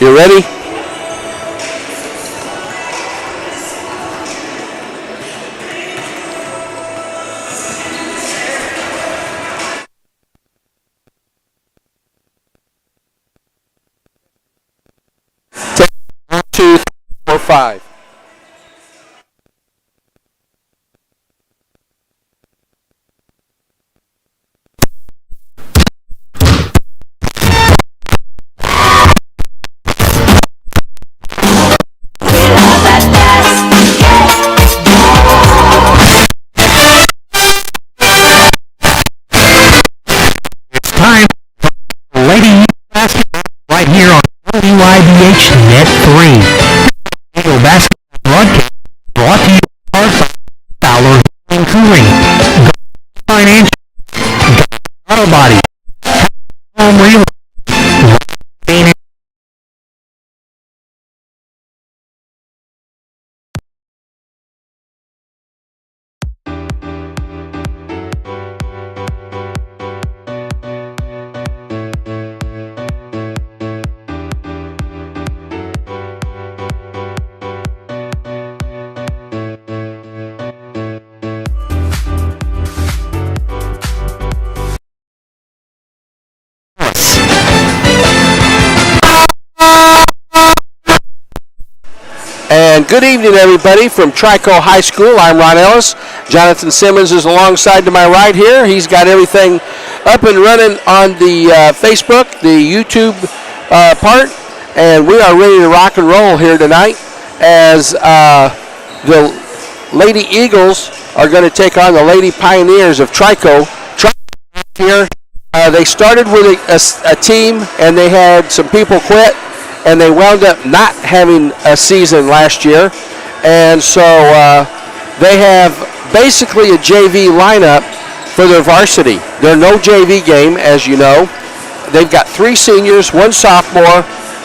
You ready? One, two, three, four, five. Right here on WIBH Net 3. Eagle Basketball Broadcast brought to you by Fowler and Cooling, Financial, Auto Body, Home Real. And good evening, everybody, from Trico High School. I'm Ron Ellis. Jonathan Simmons is alongside to my right here. He's got everything up and running on the Facebook, the YouTube part, and we are ready to rock and roll here tonight as the Lady Eagles are going to take on the Lady Pioneers of Trico. Here, they started with a team, and they had some people quit, and they wound up not having a season last year. And so they have basically a JV lineup for their varsity. They're no JV game, as you know. They've got 3 seniors, 1 sophomore,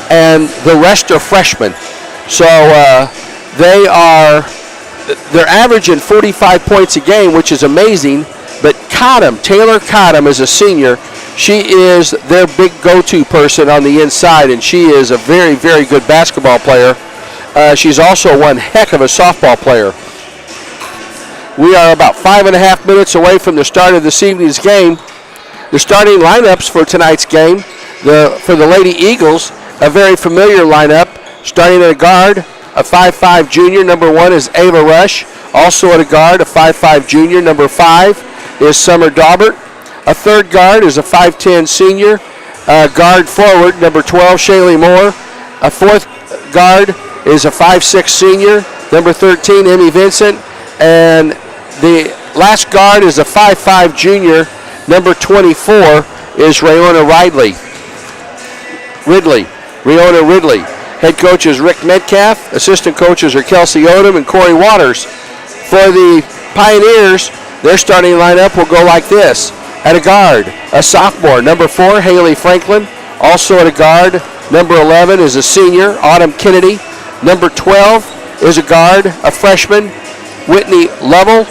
and the rest are freshmen. So they're averaging 45 points a game, which is amazing. But Taylor Cottom is a senior. She is their big go-to person on the inside, and she is a very, very good basketball player. She's also one heck of a softball player. We are about 5.5 minutes away from the start of this evening's game. The starting lineups for tonight's game, for the Lady Eagles, a very familiar lineup. Starting at a guard, a 5'5 junior, number 1 is Ava Rush. Also at a guard, a 5'5 junior, number 5 is Summer Daubert. A third guard is a 5'10 senior. Guard forward, number 12, Shaylee Moore. A fourth guard is a 5'6 senior, number 13, Emmy Vincent. And the last guard is a 5'5 junior, number 24, is Rayona Ridley. Head coach is Rick Metcalf. Assistant coaches are Kelsey Odom and Corey Waters. For the Pioneers, their starting lineup will go like this. At a guard, a sophomore, number 4, Haley Franklin. Also at a guard, number 11 is a senior, Autumn Kennedy. Number 12 is a guard, a freshman, Whitney Lovell.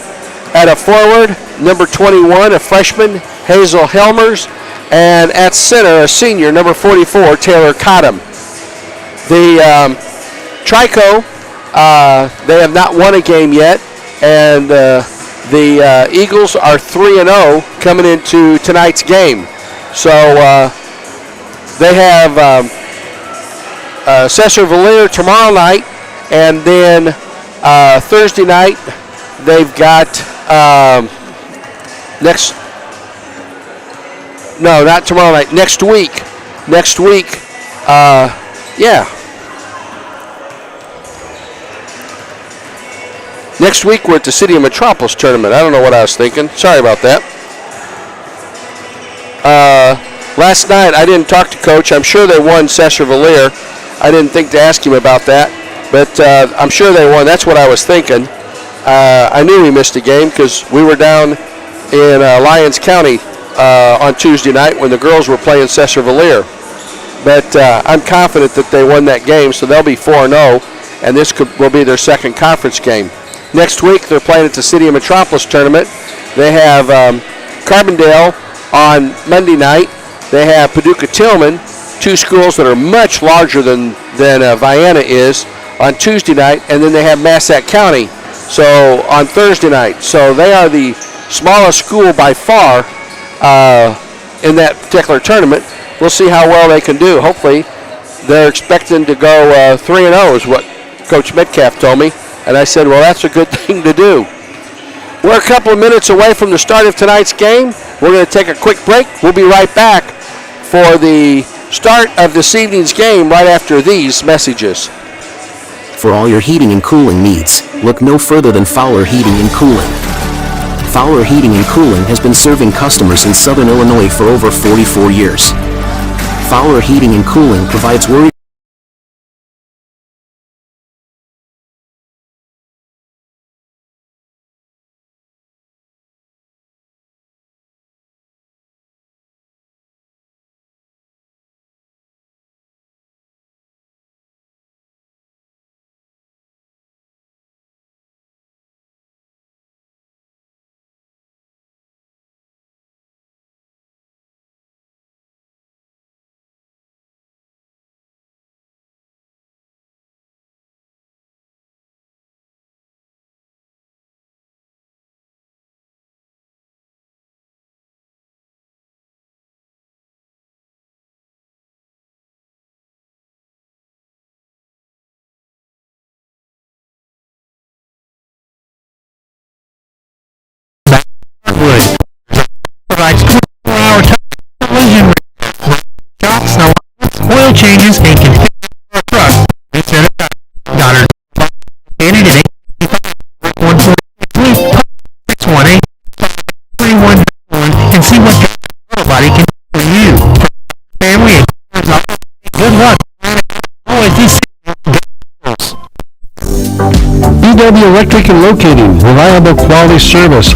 At a forward, number 21, a freshman, Hazel Helmers. And at center, a senior, number 44, Taylor Cottom. The Trico, they have not won a game yet, and the Eagles are 3-0 coming into tonight's game. So they have Cesar-Valere tomorrow night, and then Thursday night they've got not tomorrow night, next week, Next week we're at the City of Metropolis tournament. I don't know what I was thinking. Sorry about that. Last night I didn't talk to Coach. I'm sure they won Cesar-Valere. I didn't think to ask him about that, but I'm sure they won. That's what I was thinking. I knew we missed a game because we were down in Lyons County on Tuesday night when the girls were playing Cesar-Valere. But I'm confident that they won that game, so they'll be 4-0, and this will be their second conference game. Next week, they're playing at the City of Metropolis tournament. They have Carbondale on Monday night. They have Paducah-Tillman two schools that are much larger than Vienna is on Tuesday night, and then they have Massac County so on Thursday night. So they are the smallest school by far in that particular tournament. We'll see how well they can do. Hopefully, they're expecting to go 3-0 is what Coach Metcalf told me, and I said, well, that's a good thing to do. We're a couple of minutes away from the start of tonight's game. We're going to take a quick break. We'll be right back for the start of this evening's game right after these messages. For all your heating and cooling needs, look no further than Fowler Heating and Cooling. Fowler Heating and Cooling has been serving customers in Southern Illinois for over 44 years. Fowler Heating and Cooling provides worry provides 24-hour collision shocks, oil changes, and can fix your truck. Instead of Goddard, located at 814-618-3121 and see what your auto body can do for you. Family and good luck. Always these BW Electric and Locating, reliable quality service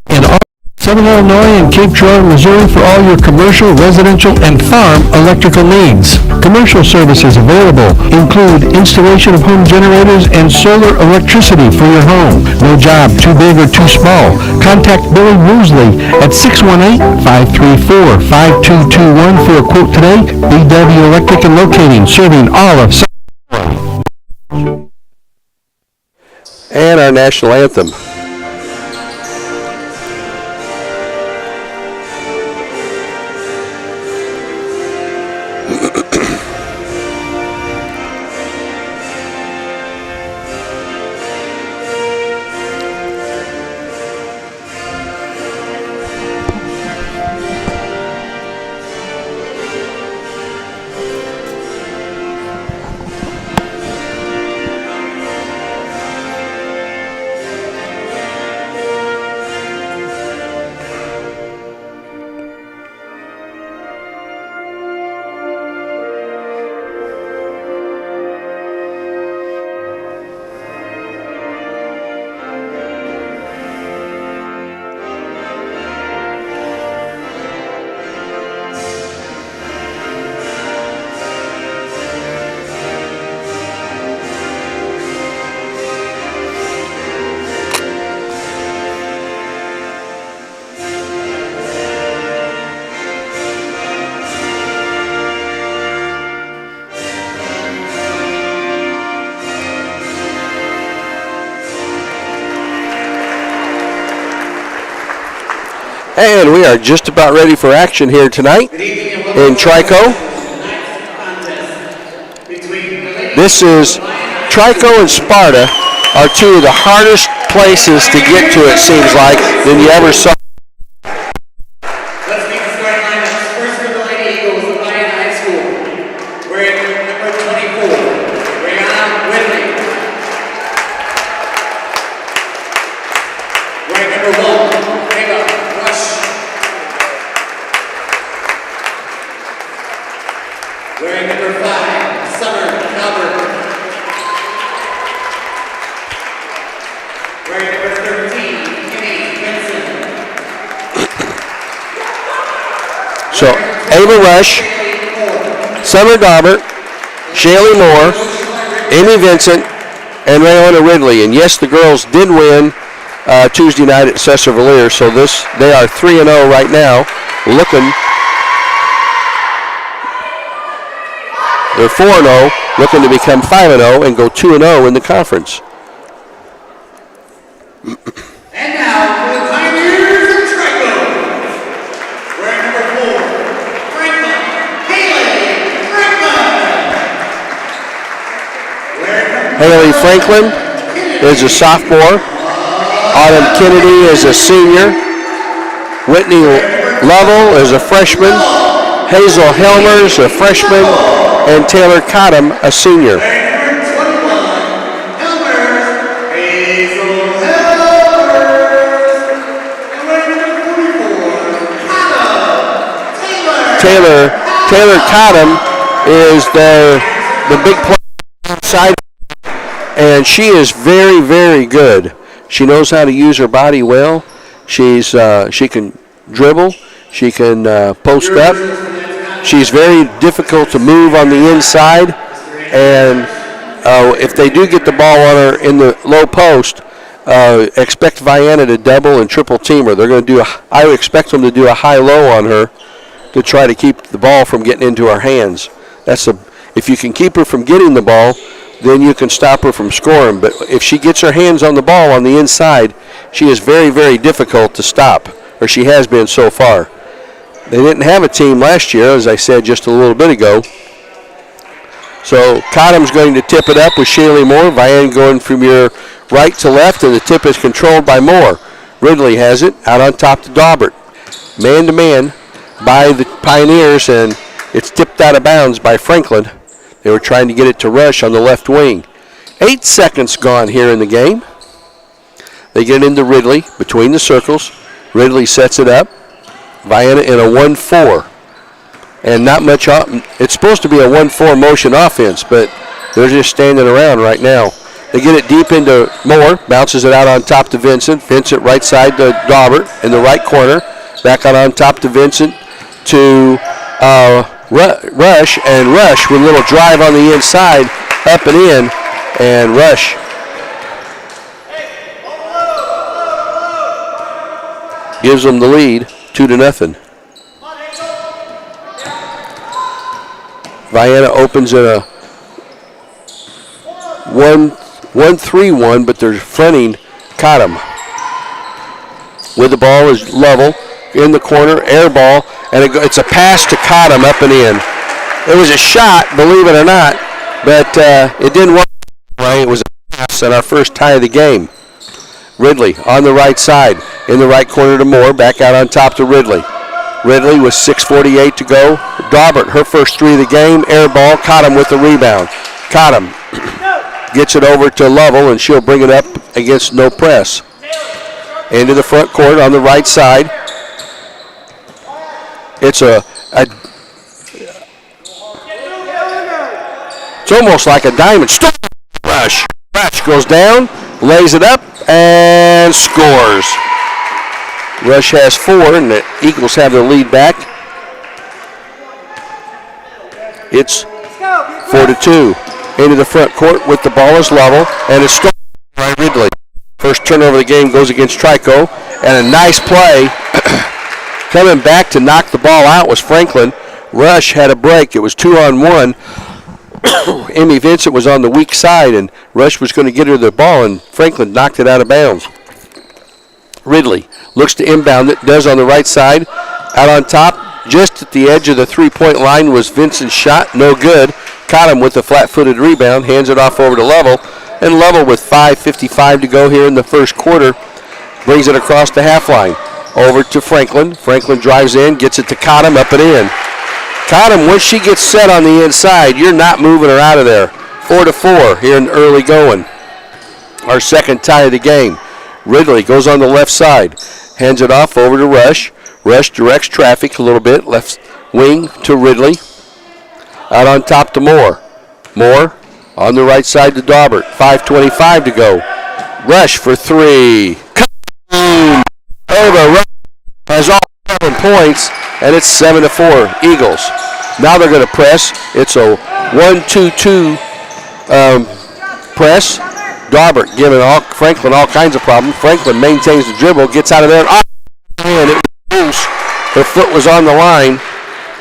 in all Southern Illinois and Cape Girardeau, Missouri for all your commercial, residential, and farm electrical needs. Commercial services available include installation of home generators and solar electricity for your home. No job too big or too small. Contact Billy Woosley at 618-534-5221 for a quote today. BW Electric and Locating, serving all of Southern Illinois. And our national anthem. And we are just about ready for action here tonight in Trico. This is Trico and Sparta are two of the hardest places to get to, it seems like, than you ever saw. Let's make the starting lineups. First for the Lady Eagles of Vienna High School. Wearing number 24, Brianna Whitley. Wearing number 1, Ava Rush. Wearing number 5, Summer Albert. Wearing number 13, Kenny Benson. So Ava Rush, Summer Daubert, Shaylee Moore, Amy Vincent, and Rayona Ridley. And yes, the girls did win Tuesday night at Cesar Valier, so they are 3-0 right now, looking They're 4-0, looking to become 5-0 and go 2-0 in the conference. And now for the Pioneers of Trico. Wearing number 4, Franklin Haley Franklin is a sophomore. Autumn Kennedy is a senior. Whitney Lovell is a freshman. Hazel Helmers, a freshman. And Taylor Cottom, a senior. Taylor Cottom is the big player inside, and she is very, very good. She knows how to use her body well. She can dribble. She can post up. She's very difficult to move on the inside, and if they do get the ball on her in the low post, expect Vienna to double and triple team her. They're going to I would expect them to do a high-low on her to try to keep the ball from getting into her hands. If you can keep her from getting the ball, then you can stop her from scoring. But if she gets her hands on the ball on the inside, she is very, very difficult to stop, or she has been so far. They didn't have a team last year, as I said just a little bit ago. So Cottom's going to tip it up with Shaylee Moore. Vienna going from your right to left, and the tip is controlled by Moore. Ridley has it out on top to Daubert. Man-to-man by the Pioneers, and it's tipped out of bounds by Franklin. They were trying to get it to Rush on the left wing. 8 seconds gone here in the game. They get into Ridley between the circles. Ridley sets it up. Vienna in a 1-4. And not much, it's supposed to be a 1-4 motion offense, but they're just standing around right now. They get it deep into Moore, bounces it out on top to Vincent. Vincent right side to Daubert in the right corner. Back on top to Vincent to Rush, and Rush with a little drive on the inside, up and in, and Rush gives them the lead, 2-0. Vienna opens in a 1-3-1, but they're fronting Cottom. With the ball is Lovell in the corner, air ball, and it's a pass to Cottom up and in. It was a shot, believe it or not, but it didn't work right. It was a pass at our first tie of the game. Ridley on the right side, in the right corner to Moore, back out on top to Ridley. Ridley with 6:48 to go. Daubert, her first three of the game, air ball, Cottom with the rebound. Cottom gets it over to Lovell, and she'll bring it up against no press. Into the front court on the right side. It's almost like a diamond. Rush. Rush goes down, lays it up, and scores. Rush has 4, and the Eagles have their lead back. It's 4-2. Into the front court with the ball is Lovell, and it's stolen by Ridley. First turnover of the game goes against Trico, and a nice play. Coming back to knock the ball out was Franklin. Rush had a break. It was 2-on-1. Emmy Vincent was on the weak side, and Rush was going to get her the ball, and Franklin knocked it out of bounds. Ridley looks to inbound it, does on the right side. Out on top, just at the edge of the three-point line was Vincent's shot, no good. Caught him with a flat-footed rebound, hands it off over to Lovell, and Lovell with 5:55 to go here in the first quarter brings it across the half line. Over to Franklin. Franklin drives in, gets it to Cottom, up and in. Cottom, once she gets set on the inside, you're not moving her out of there. 4-4 here in the early going. Our second tie of the game. Ridley goes on the left side, hands it off over to Rush. Rush directs traffic a little bit, left wing to Ridley. Out on top to Moore. Moore on the right side to Daubert. 5:25 to go. Rush for 3. Over. Rush has all 7 points, and it's 7-4 Eagles. Now they're going to press. It's a 1-2-2 press. Daubert giving Franklin all kinds of problems. Franklin maintains the dribble, gets out of there, and it was loose. Her foot was on the line,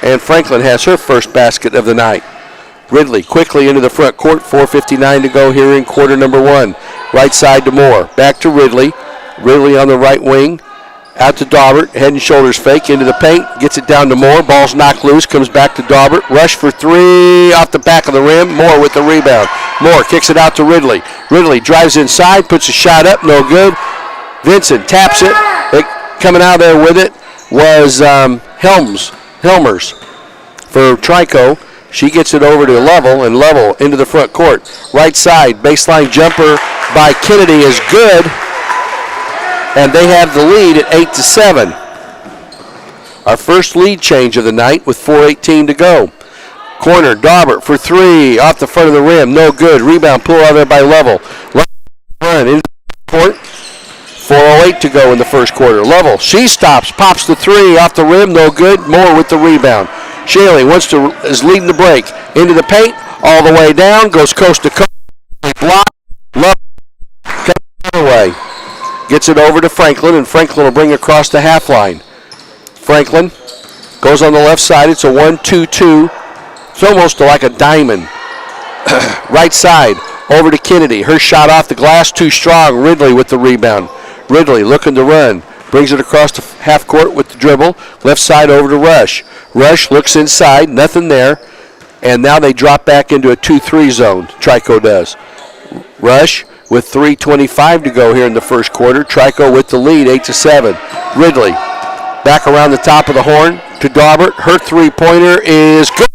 and Franklin has her first basket of the night. Ridley quickly into the front court. 4:59 to go here in quarter number one. Right side to Moore. Back to Ridley. Ridley on the right wing. Out to Daubert. Head and shoulders fake into the paint. Gets it down to Moore. Ball's knocked loose. Comes back to Daubert. Rush for three off the back of the rim. Moore with the rebound. Moore kicks it out to Ridley. Ridley drives inside. Puts a shot up. No good. Vincent taps it. Coming out there with it was Helmers for Trico. She gets it over to Level, and Level into the front court. Right side, baseline jumper by Kennedy is good, and they have the lead at 8-7. Our first lead change of the night with 4:18 to go. Corner, Daubert for three, off the front of the rim, no good. Rebound pulled out there by Level. Run into the court. 4:08 to go in the first quarter. Level, she stops, pops the three off the rim, no good. Moore with the rebound. Shaley is leading the break. Into the paint, all the way down, goes coast to coast. Block, Level, comes the other way. Gets it over to Franklin, and Franklin will bring it across the half line. Franklin goes on the left side. It's a 1-2-2. It's almost like a diamond. Right side, over to Kennedy. Her shot off the glass, too strong. Ridley with the rebound. Ridley looking to run. Brings it across the half court with the dribble. Left side over to Rush. Rush looks inside, nothing there. And now they drop back into a 2-3 zone, Trico does. Rush with 3:25 to go here in the first quarter. Trico with the lead, 8-7. Ridley back around the top of the horn to Daubert. Her three-pointer is good.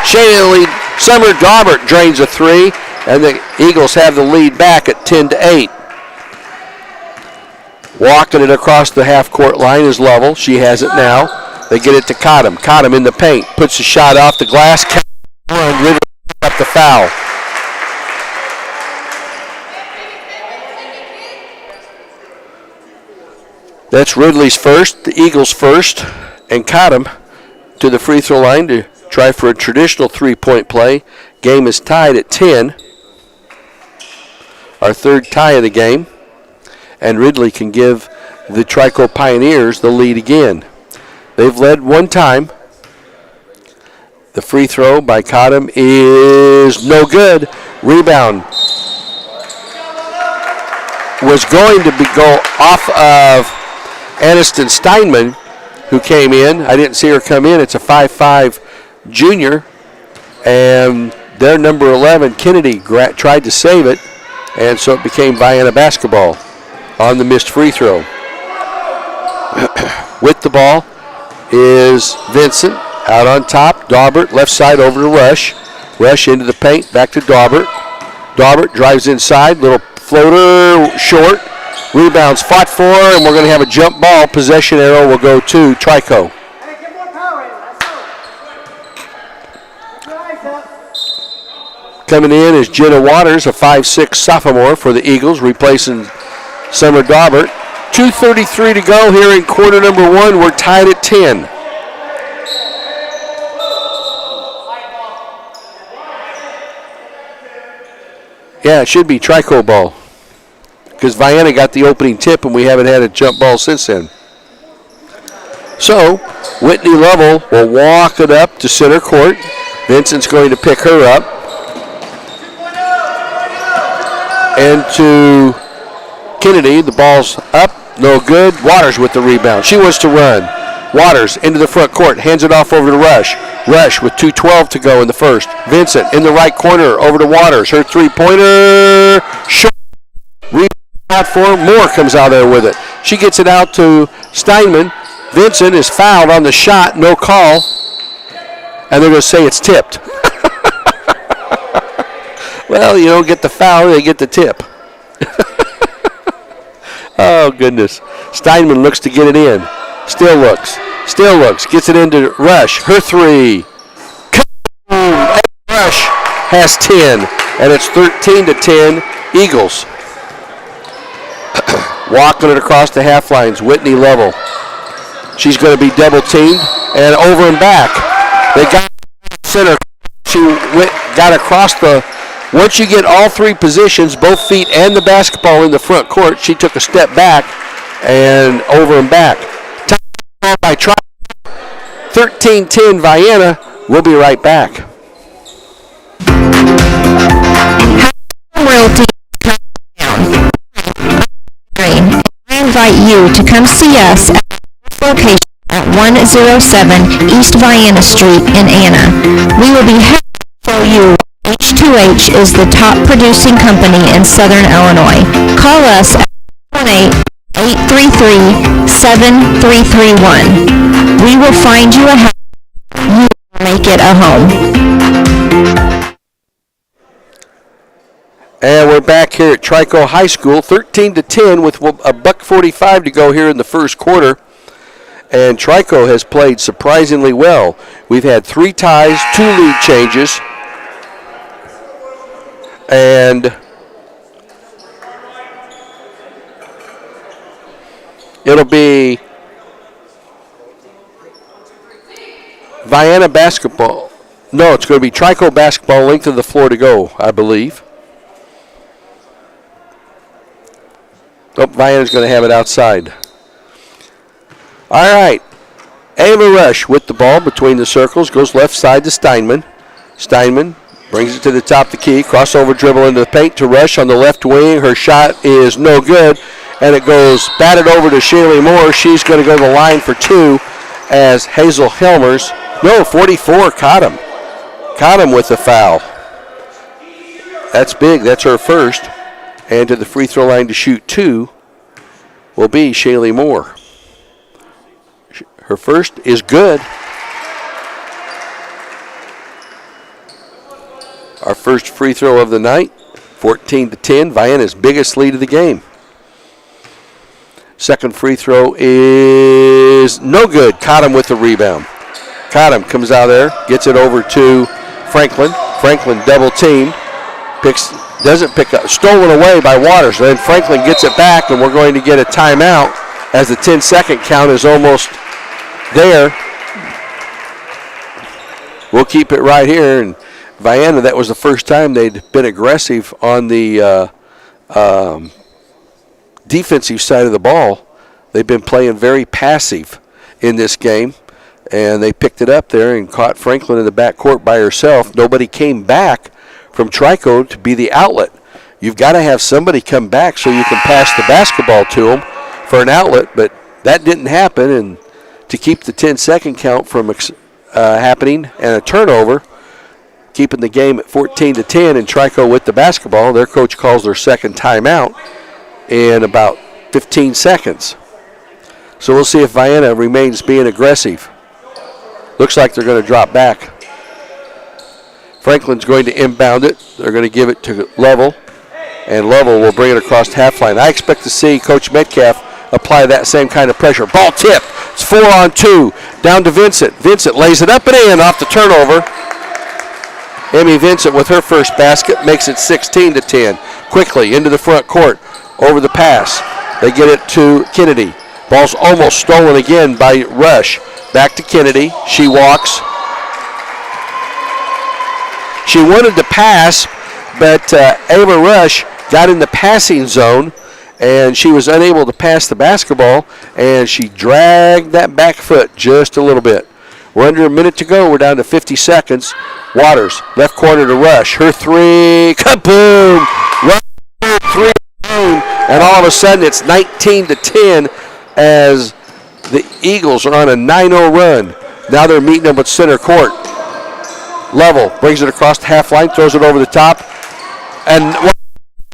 Shaley Summer Daubert drains a three, and the Eagles have the lead back at 10-8. Walking it across the half-court line is Level. She has it now. They get it to Cottom. Cottom in the paint. Puts a shot off the glass. Ridley up the foul. That's Ridley's first, the Eagles' first, and Cottom to the free throw line to try for a traditional three-point play. Game is tied at 10. Our third tie of the game. And Ridley can give the Trico Pioneers the lead again. They've led one time. The free throw by Cottom is no good. Rebound was going to go off of Aniston Steinman, who came in. I didn't see her come in. It's a 5'5 junior. And their number 11, Kennedy, tried to save it. And so it became Vienna basketball on the missed free throw. With the ball is Vincent. Out on top, Daubert, left side over to Rush. Rush into the paint, back to Daubert. Daubert drives inside, little floater, short. Rebounds fought for, and we're going to have a jump ball. Possession arrow will go to Trico. Coming in is Jenna Waters, a 5'6 sophomore for the Eagles, replacing Summer Daubert. 2:33 to go here in quarter number one. We're tied at 10. Yeah, it should be Trico ball, because Vienna got the opening tip and we haven't had a jump ball since then. So Whitney Level will walk it up to center court. Vincent's going to pick her up. And to Kennedy, the ball's up, no good. Waters with the rebound. She wants to run. Waters into the front court, hands it off over to Rush. Rush with 2:12 to go in the first. Vincent in the right corner over to Waters. Her three-pointer, short. Rebound out for Moore, comes out there with it. She gets it out to Steinman. Vincent is fouled on the shot, no call. And they're going to say it's tipped. Well, you don't get the foul, they get the tip. Oh, goodness. Steinman looks to get it in. Still looks. Gets it into Rush. Her three. Rush has 10, and it's 13-10 Eagles. Walking it across the half lines, Whitney Level. She's going to be double teamed, and over and back. They got center. She got across the. Once you get all three positions, both feet and the basketball in the front court, she took a step back and over and back. By 13-10 Vienna. We'll be right back. invite you to come see us at our location at 107 East Vienna Street in Anna. We will be happy to show you why H2H is the top producing company in Southern Illinois. Call us at 1-833-7331. We will find you a house. You will make it a home. And we're back here at Trico High School, 13-10 with a $1:45 to go here in the first quarter. And Trico has played surprisingly well. We've had 3 ties, 2 lead changes. And it'll be Vienna basketball. No, it's going to be Trico basketball, length of the floor to go, I believe. Oh, Vienna's going to have it outside. All right. Ava Rush with the ball between the circles, goes left side to Steinman. Steinman brings it to the top of the key, crossover dribble into the paint to Rush on the left wing. Her shot is no good, and it goes batted over to Shaylee Moore. She's going to go to the line for 2 as Hazel Helmers, 44, caught him. Caught him with the foul. That's big. That's her first. And to the free throw line to shoot 2 will be Shaylee Moore. Her first is good. Our first free throw of the night, 14-10, Vienna's biggest lead of the game. Second free throw is no good. Caught him with the rebound. Caught him, comes out there, gets it over to Franklin. Franklin double teamed, doesn't pick up, stolen away by Waters. Then Franklin gets it back, and we're going to get a timeout as the 10-second count is almost there. We'll keep it right here. And Vienna, that was the first time they'd been aggressive on the defensive side of the ball. They've been playing very passive in this game, and they picked it up there and caught Franklin in the backcourt by herself. Nobody came back from Trico to be the outlet. You've got to have somebody come back so you can pass the basketball to them for an outlet, but that didn't happen. And to keep the 10-second count from happening and a turnover, keeping the game at 14-10 and Trico with the basketball, their coach calls their second timeout in about 15 seconds. So we'll see if Vienna remains being aggressive. Looks like they're going to drop back. Franklin's going to inbound it. They're going to give it to Lovell, and Lovell will bring it across the half line. I expect to see Coach Metcalf apply that same kind of pressure. Ball tipped. It's 4-on-2. Down to Vincent. Vincent lays it up and in off the turnover. Amy Vincent with her first basket makes it 16-10. Quickly into the front court. Over the pass. They get it to Kennedy. Ball's almost stolen again by Rush. Back to Kennedy. She walks. She wanted to pass, but Ava Rush got in the passing zone, and she was unable to pass the basketball, and she dragged that back foot just a little bit. We're under a minute to go. We're down to 50 seconds. Waters, left corner to Rush. Her three, kaboom! Rush, her three, boom! And all of a sudden it's 19-10 as the Eagles are on a 9-0 run. Now they're meeting them at center court. Lovell brings it across the half line, throws it over the top, and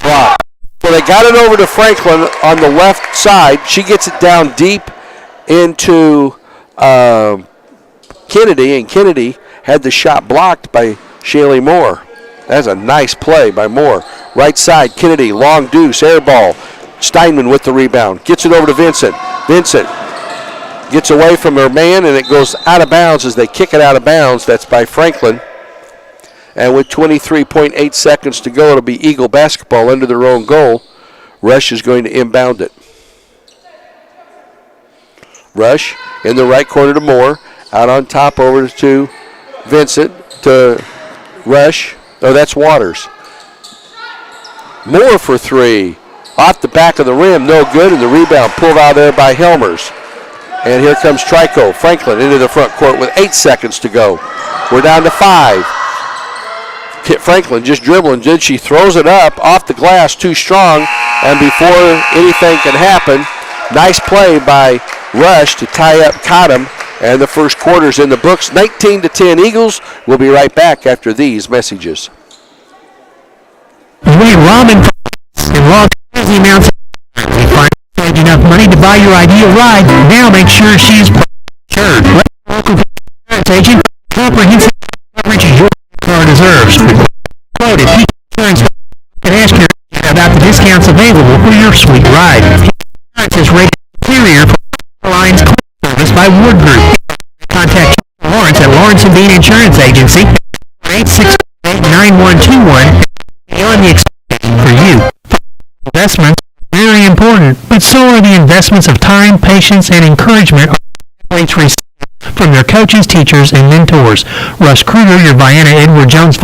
block. So they got it over to Franklin on the left side. She gets it down deep into Kennedy, and Kennedy had the shot blocked by Shaylee Moore. That's a nice play by Moore. Right side, Kennedy, long deuce, air ball. Steinman with the rebound. Gets it over to Vincent. Vincent gets away from her man, and it goes out of bounds as they kick it out of bounds. That's by Franklin. And with 23.8 seconds to go, it'll be Eagle basketball under their own goal. Rush is going to inbound it. Rush in the right corner to Moore. Out on top over to Vincent to Rush. Oh, that's Waters. Moore for three. Off the back of the rim, no good, and the rebound pulled out there by Helmers. And here comes Trico. Franklin into the front court with 8 seconds to go. We're down to 5. Franklin just dribbling. Then she throws it up off the glass too strong, and before anything can happen, Nice play by Rush to tie up Cottom, and the first quarter's in the books. 19-10 Eagles. We'll be right back after these messages. When Robin and log the amounts of find enough money to buy your ideal ride, now make sure she's insured. Let your local insurance agent comprehensive coverage your car deserves. Quote if you insurance and ask your agent about the discounts available for your sweet ride. Insurance is rated superior for Lines service by Wood Group. Contact Lawrence at Lawrence and Bean Insurance Agency 868-9121 beyond the expectation for you. Investments are very important, but so are the investments of time, patience, and encouragement athletes receive from their coaches, teachers, and mentors. Russ Kruger, your Vienna Edward Jones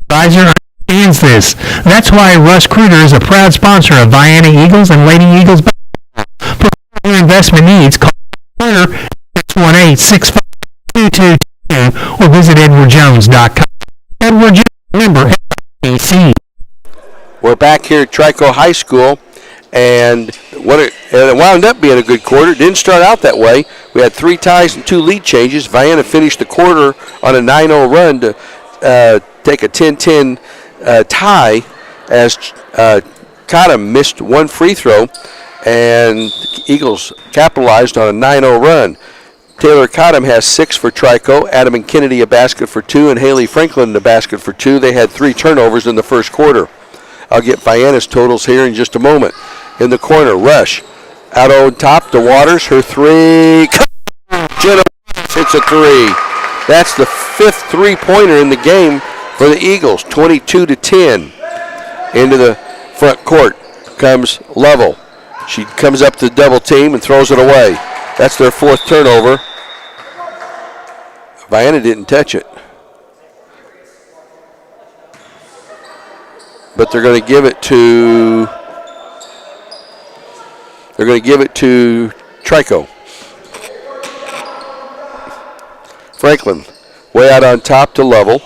advisor, understands this. That's why Russ Kruger is a proud sponsor of Vienna Eagles and Lady Eagles basketball. For your investment needs, call Kruger 618-65222 or visit edwardjones.com. Edward Jones, member FDIC. We're back here at Trico High School, and it wound up being a good quarter. It didn't start out that way. We had 3 ties and 2 lead changes. Vienna finished the quarter on a 9-0 run to take a 10-10 tie as Cottom missed 1 free throw, and Eagles capitalized on a 9-0 run. Taylor Cottom has 6 for Trico. Adam and Kennedy a basket for 2, and Haley Franklin a basket for 2. They had 3 turnovers in the first quarter. I'll get Vienna's totals here in just a moment. In the corner, Rush. Out on top to Waters. Her 3. Jenna hits a 3. That's the 5th three-pointer in the game for the Eagles. 22-10. Into the front court comes Level. She comes up to the double team and throws it away. That's their 4th turnover. Vienna didn't touch it. But they're going to give it to Trico. Franklin way out on top to Level.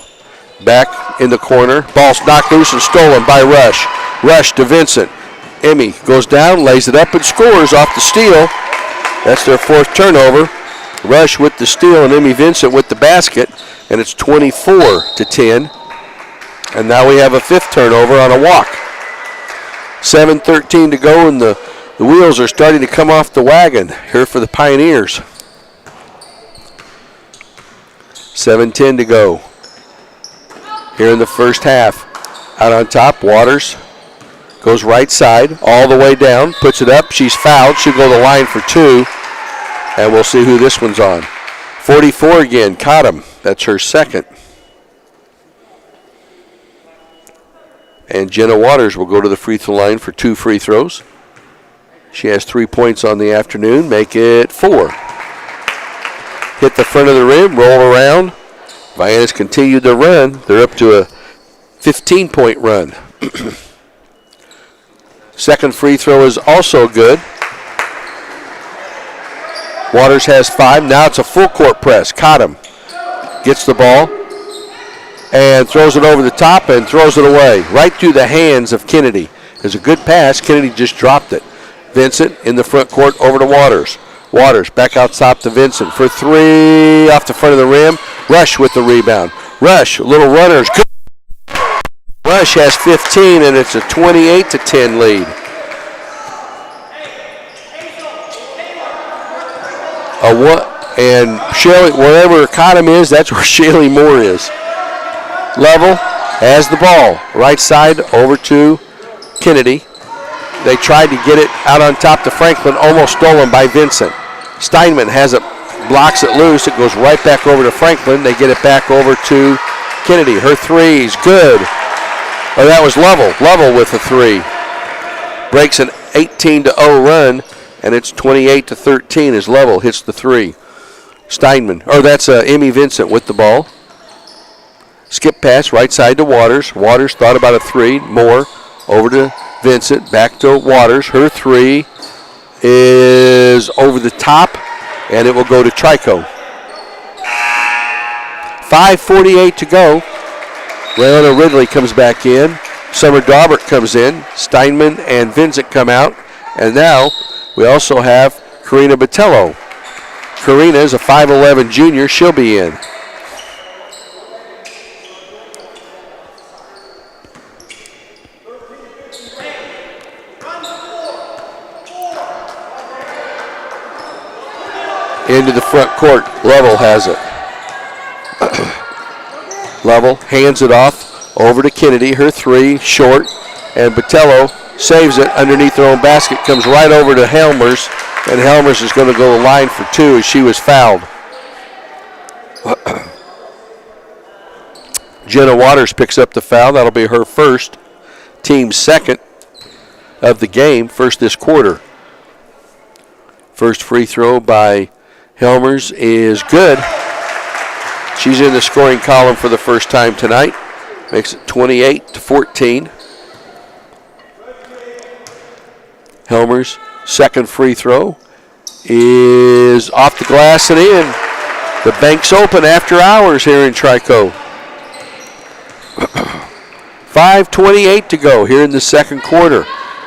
Back in the corner. Ball's knocked loose and stolen by Rush. Rush to Vincent. Emmy goes down, lays it up and scores off the steal. That's their 4th turnover. Rush with the steal and Emmy Vincent with the basket, and it's 24-10. And now we have a 5th turnover on a walk. 7:13 to go, and the wheels are starting to come off the wagon here for the Pioneers. 7:10 to go here in the first half. Out on top, Waters goes right side all the way down, puts it up. She's fouled. She'll go to the line for 2, and we'll see who this one's on. 44 again, Cottom. That's her 2nd. And Jenna Waters will go to the free throw line for 2 free throws. She has 3 points on the afternoon, make it 4. Hit the front of the rim, roll around. Vienna's continued their run. They're up to a 15-point run. 2nd free throw is also good. Waters has 5. Now it's a full court press. Cottom gets the ball and throws it over the top and throws it away. Right through the hands of Kennedy. There's a good pass. Kennedy just dropped it. Vincent in the front court over to Waters. Waters back out top to Vincent for 3 off the front of the rim. Rush with the rebound. Rush, little runners. Good. Rush has 15, and it's a 28-10 lead. And Shelly, wherever Cottom is, that's where Shelly Moore is. Level has the ball. Right side over to Kennedy. They tried to get it out on top to Franklin, almost stolen by Vincent. Steinman has it, blocks it loose. It goes right back over to Franklin. They get it back over to Kennedy. Her 3's good. Oh, that was Level. Level with a 3. Breaks an 18-0 run, and it's 28-13 as Level hits the 3. Steinman, that's Emmy Vincent with the ball. Skip pass right side to Waters. Waters thought about a 3. Moore over to Vincent. Back to Waters. Her 3 is over the top, and it will go to Trico. 5:48 to go. Rayona Ridley comes back in. Summer Daubert comes in. Steinman and Vincent come out. And now We also have Karina Botello. Karina is a 5'11 junior. She'll be in. Into the front court. Level has it. Level hands it off over to Kennedy. Her three short. And Botello saves it underneath her own basket. Comes right over to Helmers. And Helmers is going to go to the line for two as she was fouled. Jenna Waters picks up the foul. That'll be her first. Team's second of the game. First this quarter. First free throw by Helmers is good. She's in the scoring column for the first time tonight. Makes it 28-14. Helmers' second free throw is off the glass and in. The bank's open after hours here in Trico. 5:28 to go here in the second quarter.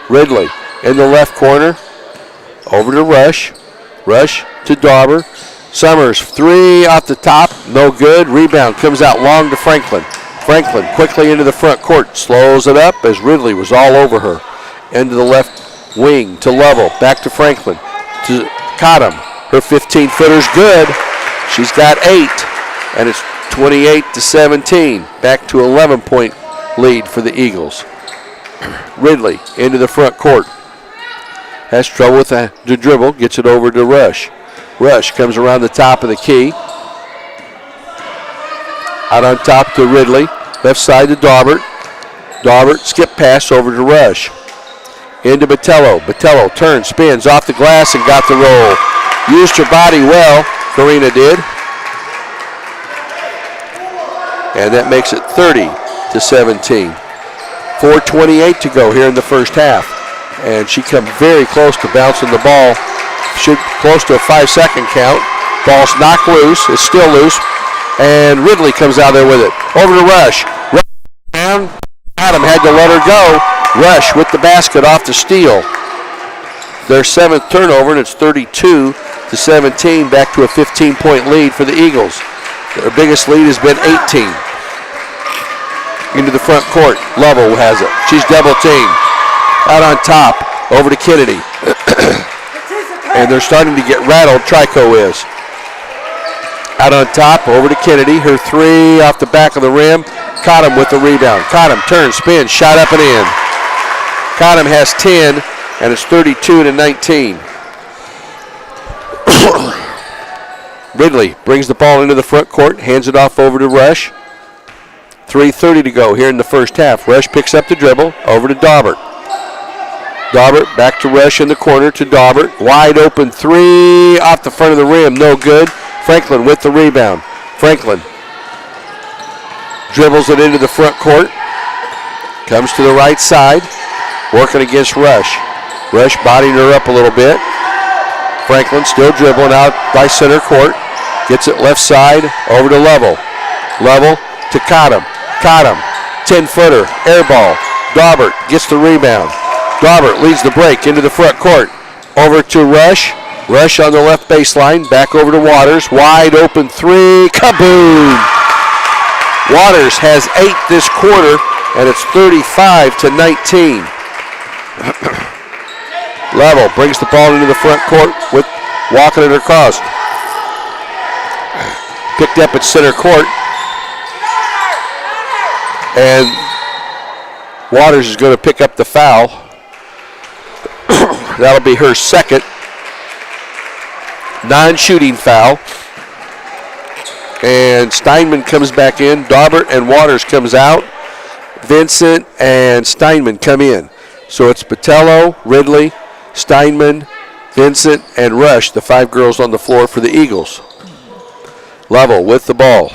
Ridley in the left corner. Over to Rush. Rush to Dauber. Summers, three off the top, no good. Rebound comes out long to Franklin. Franklin quickly into the front court, slows it up as Ridley was all over her. Into the left wing to Level, back to Franklin. To Cottom, her 15-footer's good. She's got 8, and it's 28-17. Back to 11-point lead for the Eagles. Ridley into the front court. Has trouble with the dribble, gets it over to Rush. Rush comes around the top of the key. Out on top to Ridley. Left side to Daubert. Daubert skip pass over to Rush. Into Botello. Botello turns, spins off the glass and got the roll. Used her body well, Karina did. And that makes it 30-17. 4:28 to go here in the first half. And she come very close to bouncing the ball. Should close to a 5-second count. Ball's knocked loose. It's still loose. And Ridley comes out there with it. Over to Rush. Rush down. Adam had to let her go. Rush with the basket off the steal. Their 7th turnover, and it's 32-17. Back to a 15-point lead for the Eagles. Their biggest lead has been 18. Into the front court. Lovell has it. She's double teamed. Out on top. Over to Kennedy. And they're starting to get rattled, Trico is. Out on top, over to Kennedy. Her three off the back of the rim. Cottom with the rebound. Cottom turns, spins, shot up and in. Cottom has 10, and it's 32-19. Ridley brings the ball into the front court, hands it off over to Rush. 3:30 to go here in the first half. Rush picks up the dribble, over to Daubert. Daubert back to Rush in the corner to Daubert. Wide open three off the front of the rim. No good. Franklin with the rebound. Franklin dribbles it into the front court. Comes to the right side. Working against Rush. Rush bodying her up a little bit. Franklin still dribbling out by center court. Gets it left side over to Level. Level to Cottom. Cottom. 10-footer. Air ball. Daubert gets the rebound. Daubert leads the break into the front court. Over to Rush. Rush on the left baseline. Back over to Waters. Wide open three. Kaboom! Waters has 8 this quarter, and it's 35-19. Level brings the ball into the front court with walking it across. Picked up at center court. And Waters is going to pick up the foul. That'll be her second non-shooting foul. And Steinman comes back in. Daubert and Waters comes out. Vincent and Steinman come in. So it's Botello, Ridley, Steinman, Vincent, and Rush, the 5 girls on the floor for the Eagles. Level with the ball.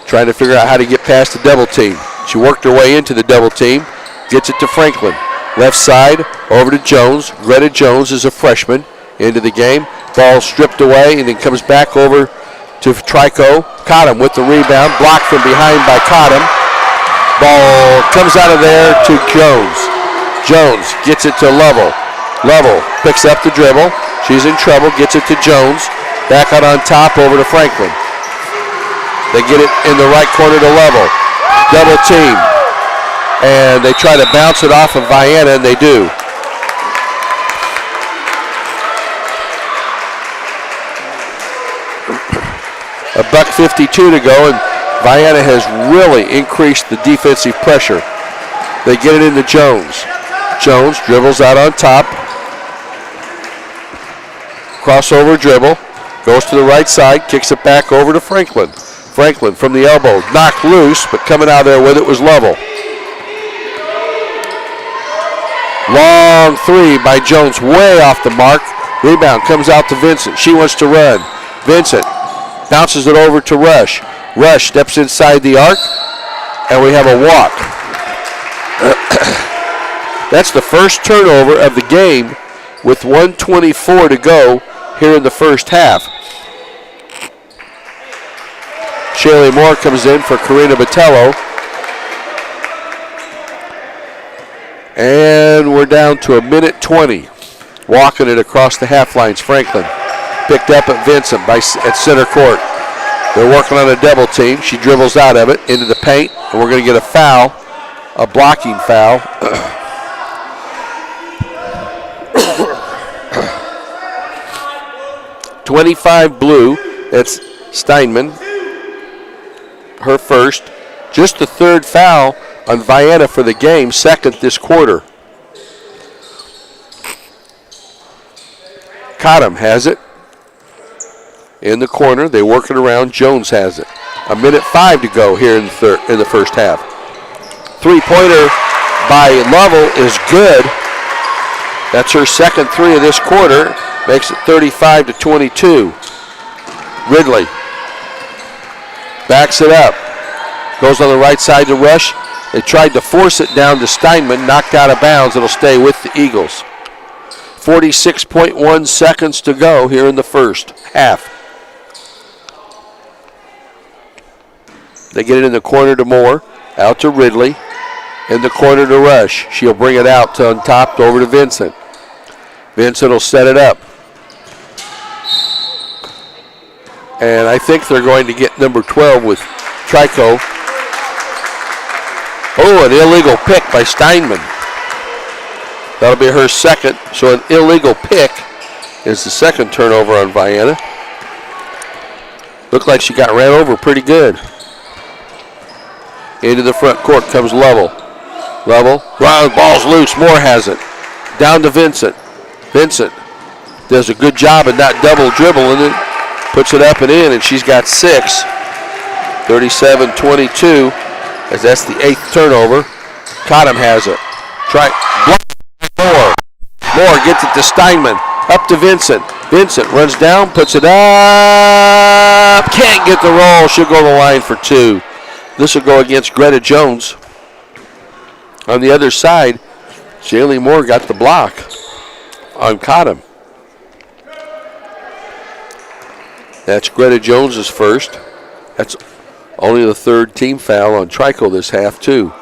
Trying to figure out how to get past the double team. She worked her way into the double team. Gets it to Franklin. Left side, over to Jones. Greta Jones is a freshman into the game. Ball stripped away and then comes back over to Trico. Cottom with the rebound. Blocked from behind by Cottom. Ball comes out of there to Jones. Jones gets it to Level. Level picks up the dribble. She's in trouble, gets it to Jones. Back out on top over to Franklin. They get it in the right corner to Level. Double team. And they try to bounce it off of Vienna, and they do. $1:52 to go, and Vienna has really increased the defensive pressure. They get it into Jones. Jones dribbles out on top. Crossover dribble. Goes to the right side, kicks it back over to Franklin. Franklin from the elbow, knocked loose, but coming out there with it was Level. Long three by Jones, way off the mark. Rebound comes out to Vincent. She wants to run. Vincent bounces it over to Rush. Rush steps inside the arc, and we have a walk. That's the first turnover of the game with 1:24 to go here in the first half. Shaylee Moore comes in for Karina Botello. And we're down to 1:20. Walking it across the half lines. Franklin picked up at Vincent at center court. They're working on a double team. She dribbles out of it into the paint, and we're going to get a foul, a blocking foul. 25 blue. That's Steinman. Her first. Just the third foul on Vienna for the game, second this quarter. Cottom has it. In the corner, they work it around. Jones has it. 1:05 to go here in the first half. Three-pointer by Level is good. That's her second three of this quarter. Makes it 35-22. Ridley backs it up. Goes on the right side to Rush. They tried to force it down to Steinman. Knocked out of bounds. It'll stay with the Eagles. 46.1 seconds to go here in the first half. They get it in the corner to Moore. Out to Ridley. In the corner to Rush. She'll bring it out to on top over to Vincent. Vincent will set it up. And I think they're going to get number 12 with Trico. Oh, an illegal pick by Steinman. That'll be her second. So an illegal pick is the second turnover on Vienna. Looked like she got ran over pretty good. Into the front court comes Level. Level. Wow, ball's loose. Moore has it. Down to Vincent. Vincent does a good job of not double dribbling it. Puts it up and in, and she's got 6. 37-22, as that's the 8th turnover. Cottom has it. Moore. Moore gets it to Steinman. Up to Vincent. Vincent runs down, puts it up. Can't get the roll. She'll go to the line for 2. This will go against Greta Jones. On the other side, Shaylee Moore got the block on Cottom. That's Greta Jones's first. That's only the third team foul on Trico this half, too.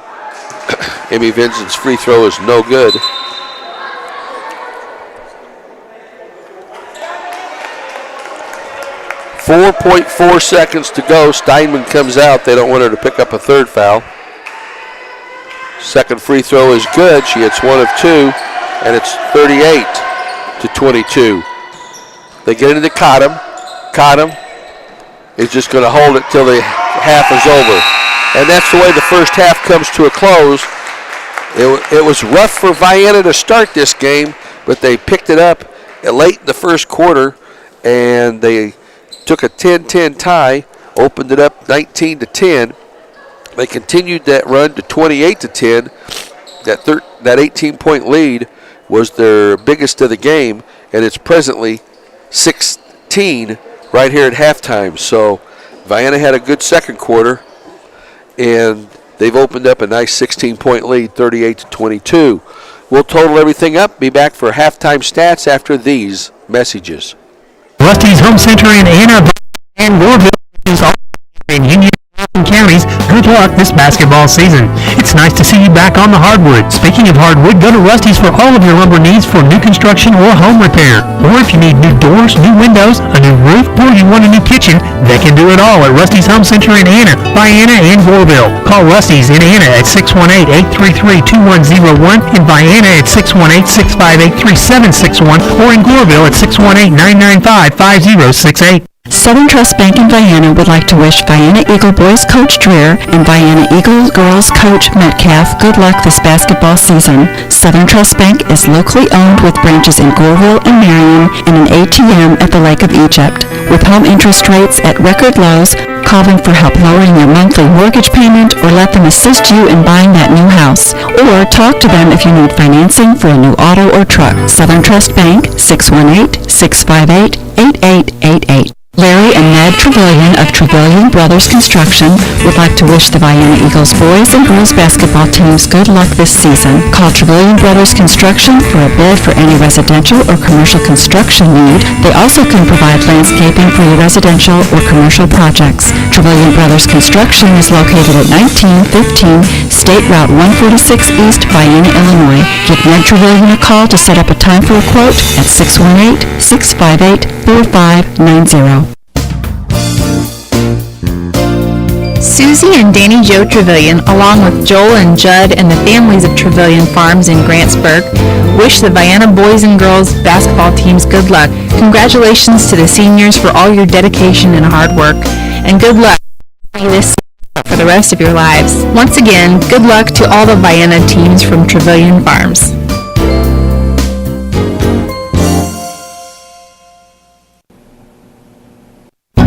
Amy Vincent's free throw is no good. .4 seconds to go. Steinman comes out. They don't want her to pick up a third foul. Second free throw is good. She hits 1 of 2, and it's 38-22. They get into Cottom. Cottom is just going to hold it till the half is over. And that's the way the first half comes to a close. It was rough for Vienna to start this game, but they picked it up late in the first quarter, and they took a 10-10 tie, opened it up 19-10. They continued that run to 28-10. That 18-point lead was their biggest of the game, and it's presently 16 right here at halftime. So Vienna had a good second quarter, and they've opened up a nice 16-point lead, 38-22. We'll total everything up, be back for halftime stats after these messages. Rusty's Home Center in Anna and Warville is all in Union counties. good luck this basketball season. It's nice to see you back on the hardwood. Speaking of hardwood, go to Rusty's for all of your lumber needs for new construction or home repair. Or if you need new doors, new windows, a new roof, or you want a new kitchen, they can do it all at Rusty's Home Center in Anna, Vienna, and Goreville. Call Rusty's in Anna at 618-833-2101, in Vienna at 618-658-3761, or in Goreville at 618-995-5068. Southern Trust Bank in Vienna would like to wish Vienna Eagle boys coach Dreer and Vienna Eagle girls coach Metcalf good luck this basketball season. Southern Trust Bank is locally owned with branches in Goreville and Marion and an ATM at the Lake of Egypt. With home interest rates at record lows, call them for help lowering your monthly mortgage payment or let them assist you in buying that new house. Or talk to them if you need financing for a new auto or truck. Southern Trust Bank, 618-658-8888. Larry and Ned Trevelyan of Trevelyan Brothers Construction would like to wish the Vienna Eagles boys and girls basketball teams good luck this season. Call Trevelyan Brothers Construction for a bid for any residential or commercial construction need. They also can provide landscaping for your residential or commercial projects. Trevelyan Brothers Construction is located at 1915 State Route 146 East, Vienna, Illinois. Give Ned Trevelyan a call to set up a time for a quote at 618-658-4590. Susie and Danny Joe Trevelyan, along with Joel and Judd and the families of Trevelyan Farms in Grantsburg, wish the Vienna boys and girls basketball teams good luck. Congratulations to the seniors for all your dedication and hard work, and good luck this season for the rest of your lives. Once again, good luck to all the Vienna teams from Trevelyan Farms.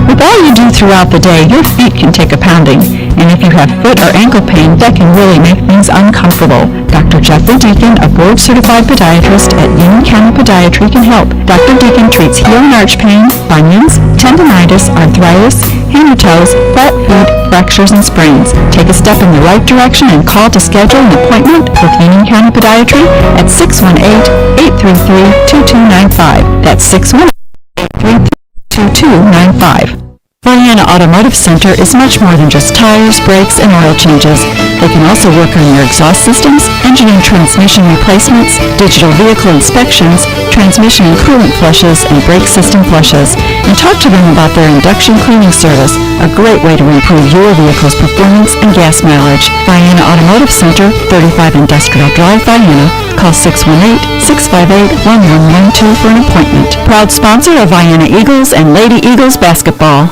With all you do throughout the day, your feet can take a pounding. And if you have foot or ankle pain, that can really make things uncomfortable. Dr. Jeffrey Deacon, a board-certified podiatrist at Union County Podiatry, can help. Dr. Deacon treats heel and arch pain, bunions, tendonitis, arthritis, hammer toes, flat feet, fractures, and sprains. Take a step in the right direction and call to schedule an appointment with Union County Podiatry at 618-833-2295. That's 618-833-2295. Vienna Automotive Center is much more than just tires, brakes, and oil changes. They can also work on your exhaust systems, engine and transmission replacements, digital vehicle inspections, transmission and coolant flushes, and brake system flushes. And talk to them about their induction cleaning service, a great way to improve your vehicle's performance and gas mileage. Vienna Automotive Center, 35 Industrial Drive, Vienna. Call 618-658-1112 for an appointment. Proud sponsor of Vienna Eagles and Lady Eagles basketball.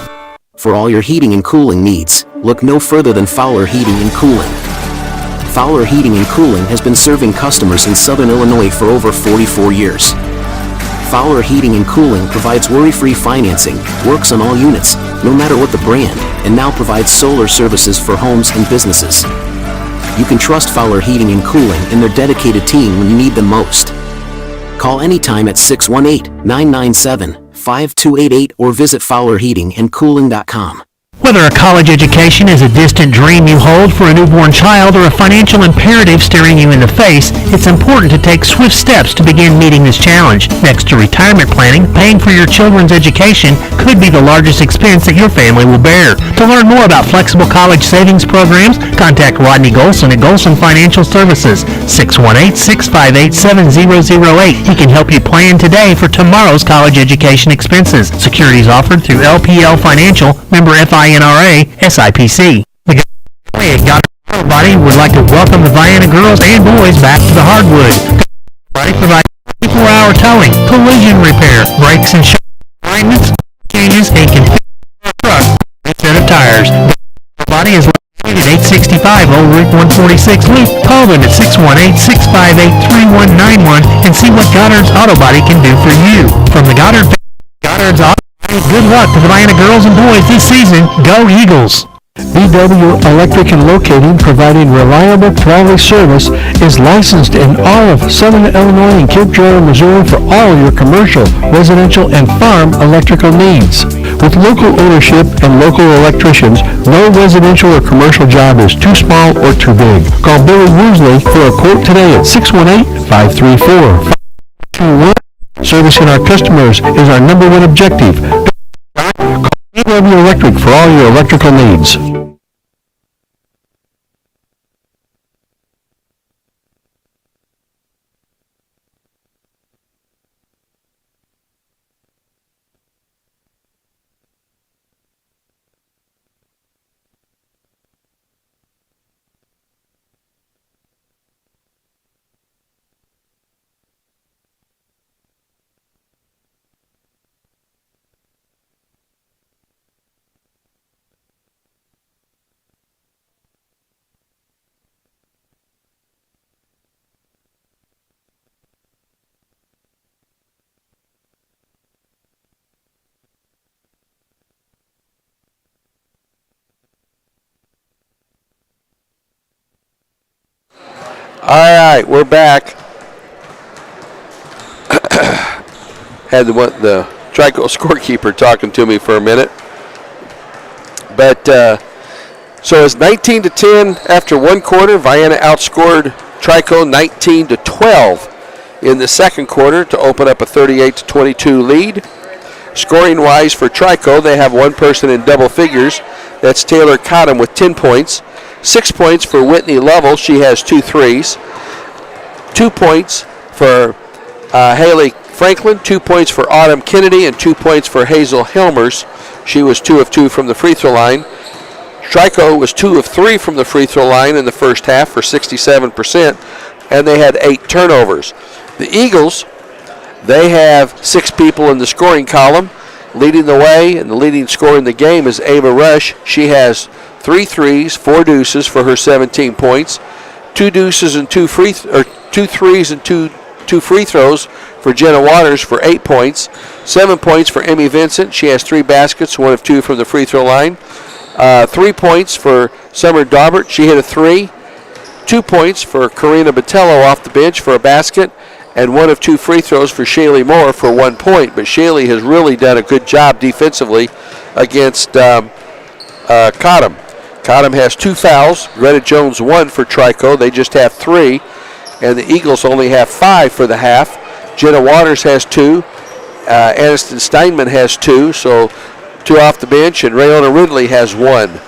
For all your heating and cooling needs, look no further than Fowler Heating and Cooling. Fowler Heating and Cooling has been serving customers in Southern Illinois for over 44 years. Fowler Heating and Cooling provides worry-free financing, works on all units, no matter what the brand, and now provides solar services for homes and businesses. You can trust Fowler Heating and Cooling and their dedicated team when you need them most. Call anytime at 618-997-5288 or visit FowlerHeatingandCooling.com. Whether a college education is a distant dream you hold for a newborn child or a financial imperative staring you in the face, it's important to take swift steps to begin meeting this challenge. Next to retirement planning, paying for your children's education could be the largest expense that your family will bear. To learn more about flexible college savings programs, contact Rodney Golson at Golson Financial Services, 618-658-7008. He can help you plan today for tomorrow's college education expenses. Securities offered through LPL Financial, member FINRA, SIPC. The family at Goddard Body would like to welcome the Vienna girls and boys back to the hardwood. Body provides 24-hour towing, collision repair, brakes and shock alignments, changes, and can fit your truck with a set of tires. Body is located at 865 Old Route 146 Loop. Call them at 618-658-3191 and see what Goddard's Auto Body can do for you. From the Goddard's Auto Body, good luck to the Vienna girls and boys this season. Go Eagles! BW Electric and Locating, providing reliable quality service, is licensed in all of Southern Illinois and Cape Girardeau, Missouri for all your commercial, residential, and farm electrical needs. With local ownership and local electricians, no residential or commercial job is too small or too big. Call Billy Woosley for a quote today at 618-534-521. Servicing our customers is our number one objective. Call BW Electric for all your electrical needs. All right, we're back. Had the Trico scorekeeper talking to me for a minute. But so it's 19-10 after one quarter. Vienna outscored Trico 19-12 in the second quarter to open up a 38-22 lead. Scoring-wise for Trico, they have one person in double figures. That's Taylor Cottom with 10 points. 6 points for Whitney Lovell. She has 2 threes. 2 points for Haley Franklin. 2 points for Autumn Kennedy, and 2 points for Hazel Helmers. She was 2 of 2 from the free throw line. Trico was 2 of 3 from the free throw line in the first half for 67%, and they had 8 turnovers. The Eagles, they have 6 people in the scoring column. Leading the way and the leading scorer in the game is Ava Rush. She has 3 threes, 4 deuces for her 17 points. 2 deuces and 2 threes and two free throws for Jenna Waters for 8 points. 7 points for Emmy Vincent. She has 3 baskets, 1 of 2 from the free throw line. 3 points for Summer Daubert. She hit a 3. 2 points for Karina Botello off the bench for a basket, and 1 of 2 free throws for Shaylee Moore for 1 point. But Shaylee has really done a good job defensively against Cottom. Cottom has 2 fouls. Greta Jones 1 for Trico. They just have 3. And the Eagles only have 5 for the half. Jenna Waters has 2. Aniston Steinman has 2. So 2 off the bench. And Rayona Ridley has 1.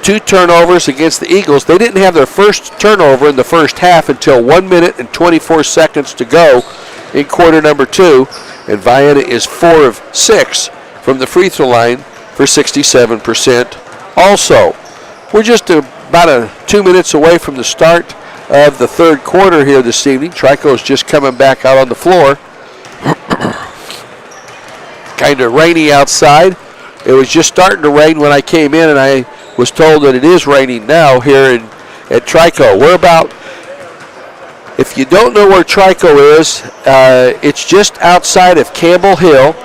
2 turnovers against the Eagles. They didn't have their first turnover in the first half until 1 minute and 24 seconds to go in quarter number 2. And Vienna is 4 of 6 from the free throw line for 67%. Also, we're just about 2 minutes away from the start of the third quarter here this evening. Trico's just coming back out on the floor. Kind of rainy outside. It was just starting to rain when I came in, and I was told that it is raining now here at Trico. We're about, if you don't know where Trico is, it's just outside of Campbell Hill,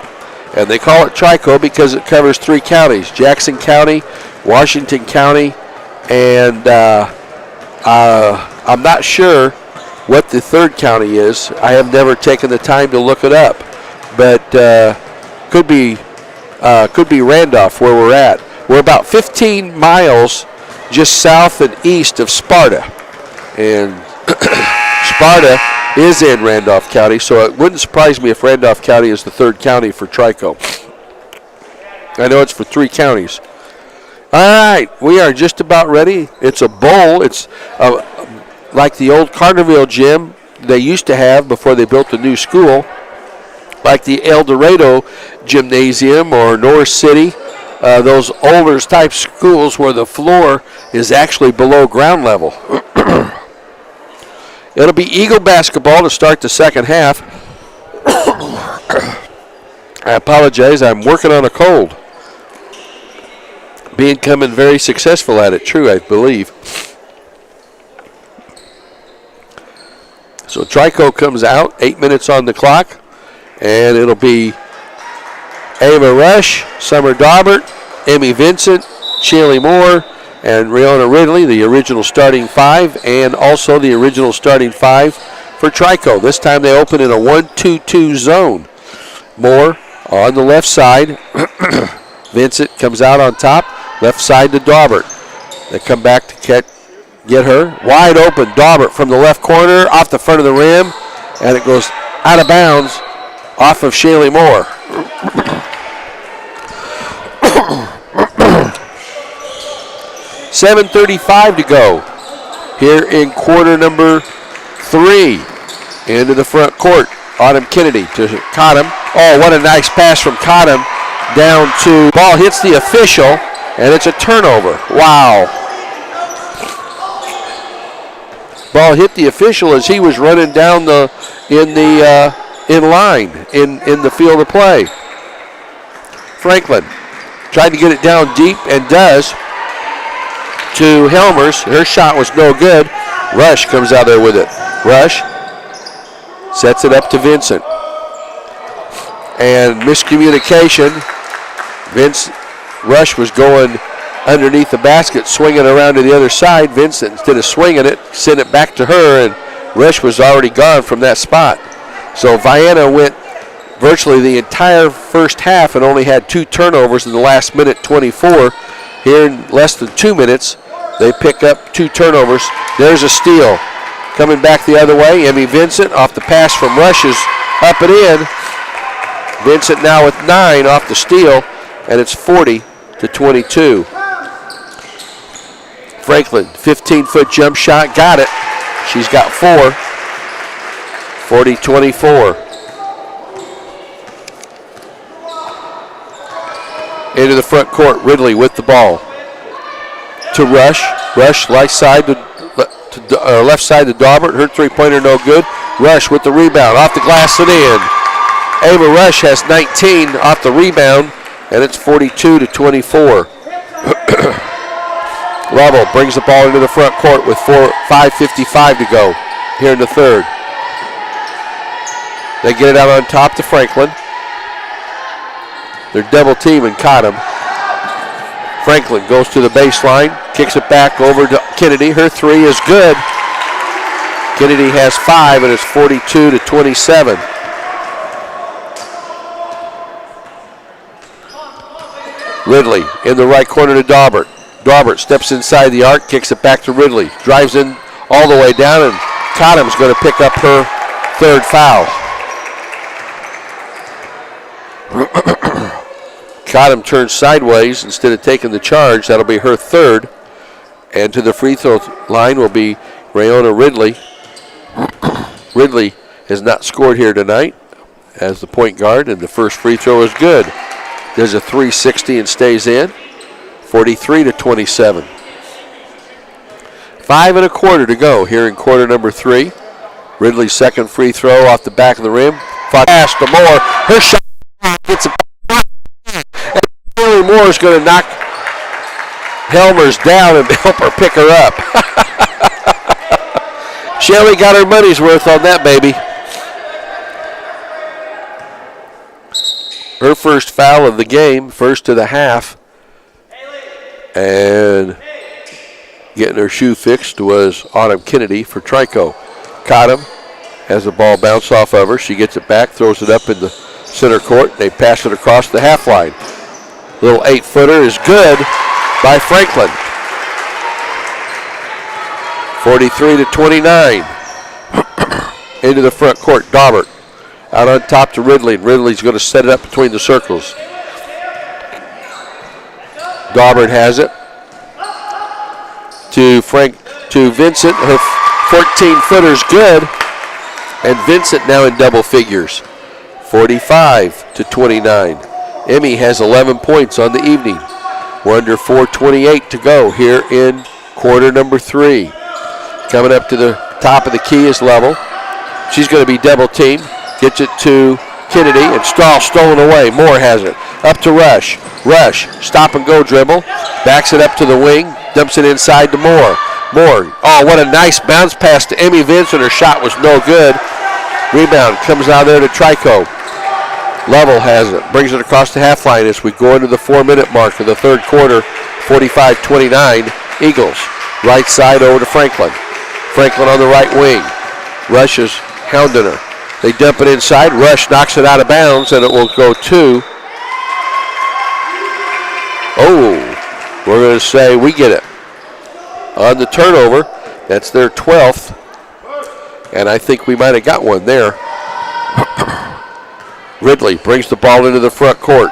and they call it Trico because it covers 3 counties: Jackson County, Washington County, and I'm not sure what the third county is. I have never taken the time to look it up, but could be Randolph where we're at. We're about 15 miles just south and east of Sparta, and Sparta is in Randolph County, so it wouldn't surprise me if Randolph County is the third county for Trico. I know it's for 3 counties. All right, we are just about ready. It's a bowl. It's like the old Carterville gym they used to have before they built the new school, like the El Dorado Gymnasium or North City, those older type schools where the floor is actually below ground level. It'll be Eagle basketball to start the second half. I apologize, I'm working on a cold. Becoming very successful at it, true, I believe. So Trico comes out, 8 minutes on the clock, and it'll be Ava Rush, Summer Daubert, Emmy Vincent, Shaylee Moore, and Rayona Ridley, the original starting 5, and also the original starting 5 for Trico. This time they open in a 1-2-2 zone. Moore on the left side. Vincent comes out on top, left side to Daubert. They come back to get her. Wide open, Daubert from the left corner, off the front of the rim, and it goes out of bounds off of Shaylee Moore. $7:35 to go here in quarter number 3. Into the front court, Autumn Kennedy to Cottom. Oh, what a nice pass from Cottom down to, ball hits the official, and it's a turnover. Wow. Ball hit the official as he was running down in line in the field of play. Franklin tried to get it down deep and does to Helmers. Her shot was no good. Rush comes out there with it. Rush sets it up to Vincent. And miscommunication. Rush was going underneath the basket, swinging around to the other side. Vincent, instead of swinging it, sent it back to her, and Rush was already gone from that spot. So Vienna went virtually the entire first half and only had 2 turnovers in the last minute 24. Here in less than 2 minutes, they pick up 2 turnovers. There's a steal. Coming back the other way, Emmy Vincent off the pass from Rush is up and in. Vincent now with 9 off the steal, and it's 40-22. Franklin, 15-foot jump shot, got it. She's got 4. 40-24. Into the front court, Ridley with the ball. To Rush. Rush left side to Daubert. Her three-pointer no good. Rush with the rebound. Off the glass and in. Ava Rush has 19 off the rebound, and it's 42-24. Lovell brings the ball into the front court with 5:55 to go here in the third. They get it out on top to Franklin. They're double teaming Cottom. Franklin goes to the baseline, kicks it back over to Kennedy. Her 3 is good. Kennedy has 5, and it's 42-27. Ridley in the right corner to Daubert. Daubert steps inside the arc, kicks it back to Ridley. Drives in all the way down, and Cottom's going to pick up her 3rd foul. Cottom turns sideways instead of taking the charge. That'll be her 3rd. And to the free throw line will be Rayona Ridley. Ridley has not scored here tonight as the point guard, and the first free throw is good. There's a 360 and stays in. 43-27. 5 1/4 to go here in quarter number 3. Ridley's second free throw off the back of the rim. Pass to Moore. Her shot gets it. And Moore is going to knock Helmers down and help her pick her up. Shelley got her money's worth on that baby. Her first foul of the game, first to the half. And getting her shoe fixed was Autumn Kennedy for Trico. Cottom has the ball bounce off of her. She gets it back, throws it up in the center court. They pass it across the half line. Little 8-footer is good by Franklin. 43-29. Into the front court, Daubert. Out on top to Ridley, and Ridley's going to set it up between the circles. Daubert has it to Vincent. Her 14-footer's good, and Vincent now in double figures. 45-29. Emmy has 11 points on the evening. We're under 4:28 to go here in quarter number 3. Coming up to the top of the key is Level. She's going to be double teamed. Gets it to Kennedy, and Strahl stolen away. Moore has it. Up to Rush. Rush, stop and go dribble. Backs it up to the wing. Dumps it inside to Moore. Moore, oh, what a nice bounce pass to Emmy Vincent. Her shot was no good. Rebound comes out there to Trico. Lovell has it. Brings it across the half line as we go into the 4-minute mark of the third quarter. 45-29. Eagles. Right side over to Franklin. Franklin on the right wing. Rush is hounding her. They dump it inside. Rush knocks it out of bounds, and it will go to. Oh, we're going to say we get it. On the turnover, that's their 12th. And I think we might have got one there. Ridley brings the ball into the front court.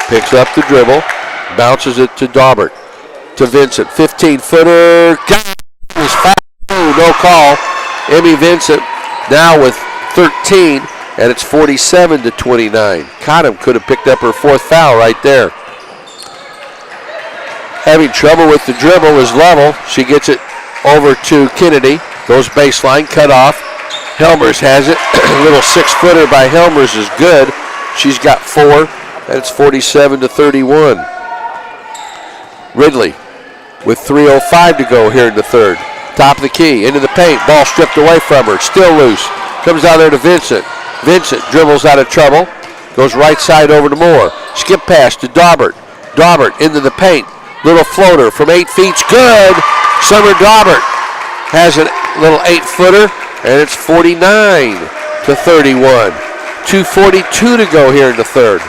Picks up the dribble. Bounces it to Daubert. To Vincent. 15-footer. No call. Emmy Vincent now with 13, and it's 47-29. Cottom could have picked up her 4th foul right there. Having trouble with the dribble is Level. She gets it over to Kennedy. Goes baseline, cut off. Helmers has it. Little 6-footer by Helmers is good. She's got 4, and it's 47-31. Ridley with 3:05 to go here in the third. Top of the key, into the paint. Ball stripped away from her. Still loose. Comes out there to Vincent. Vincent dribbles out of trouble. Goes right side over to Moore. Skip pass to Daubert. Daubert into the paint. Little floater from 8 feet. Good. Summer Daubert has a little 8-footer, and it's 49-31. 2:42 to go here in the third.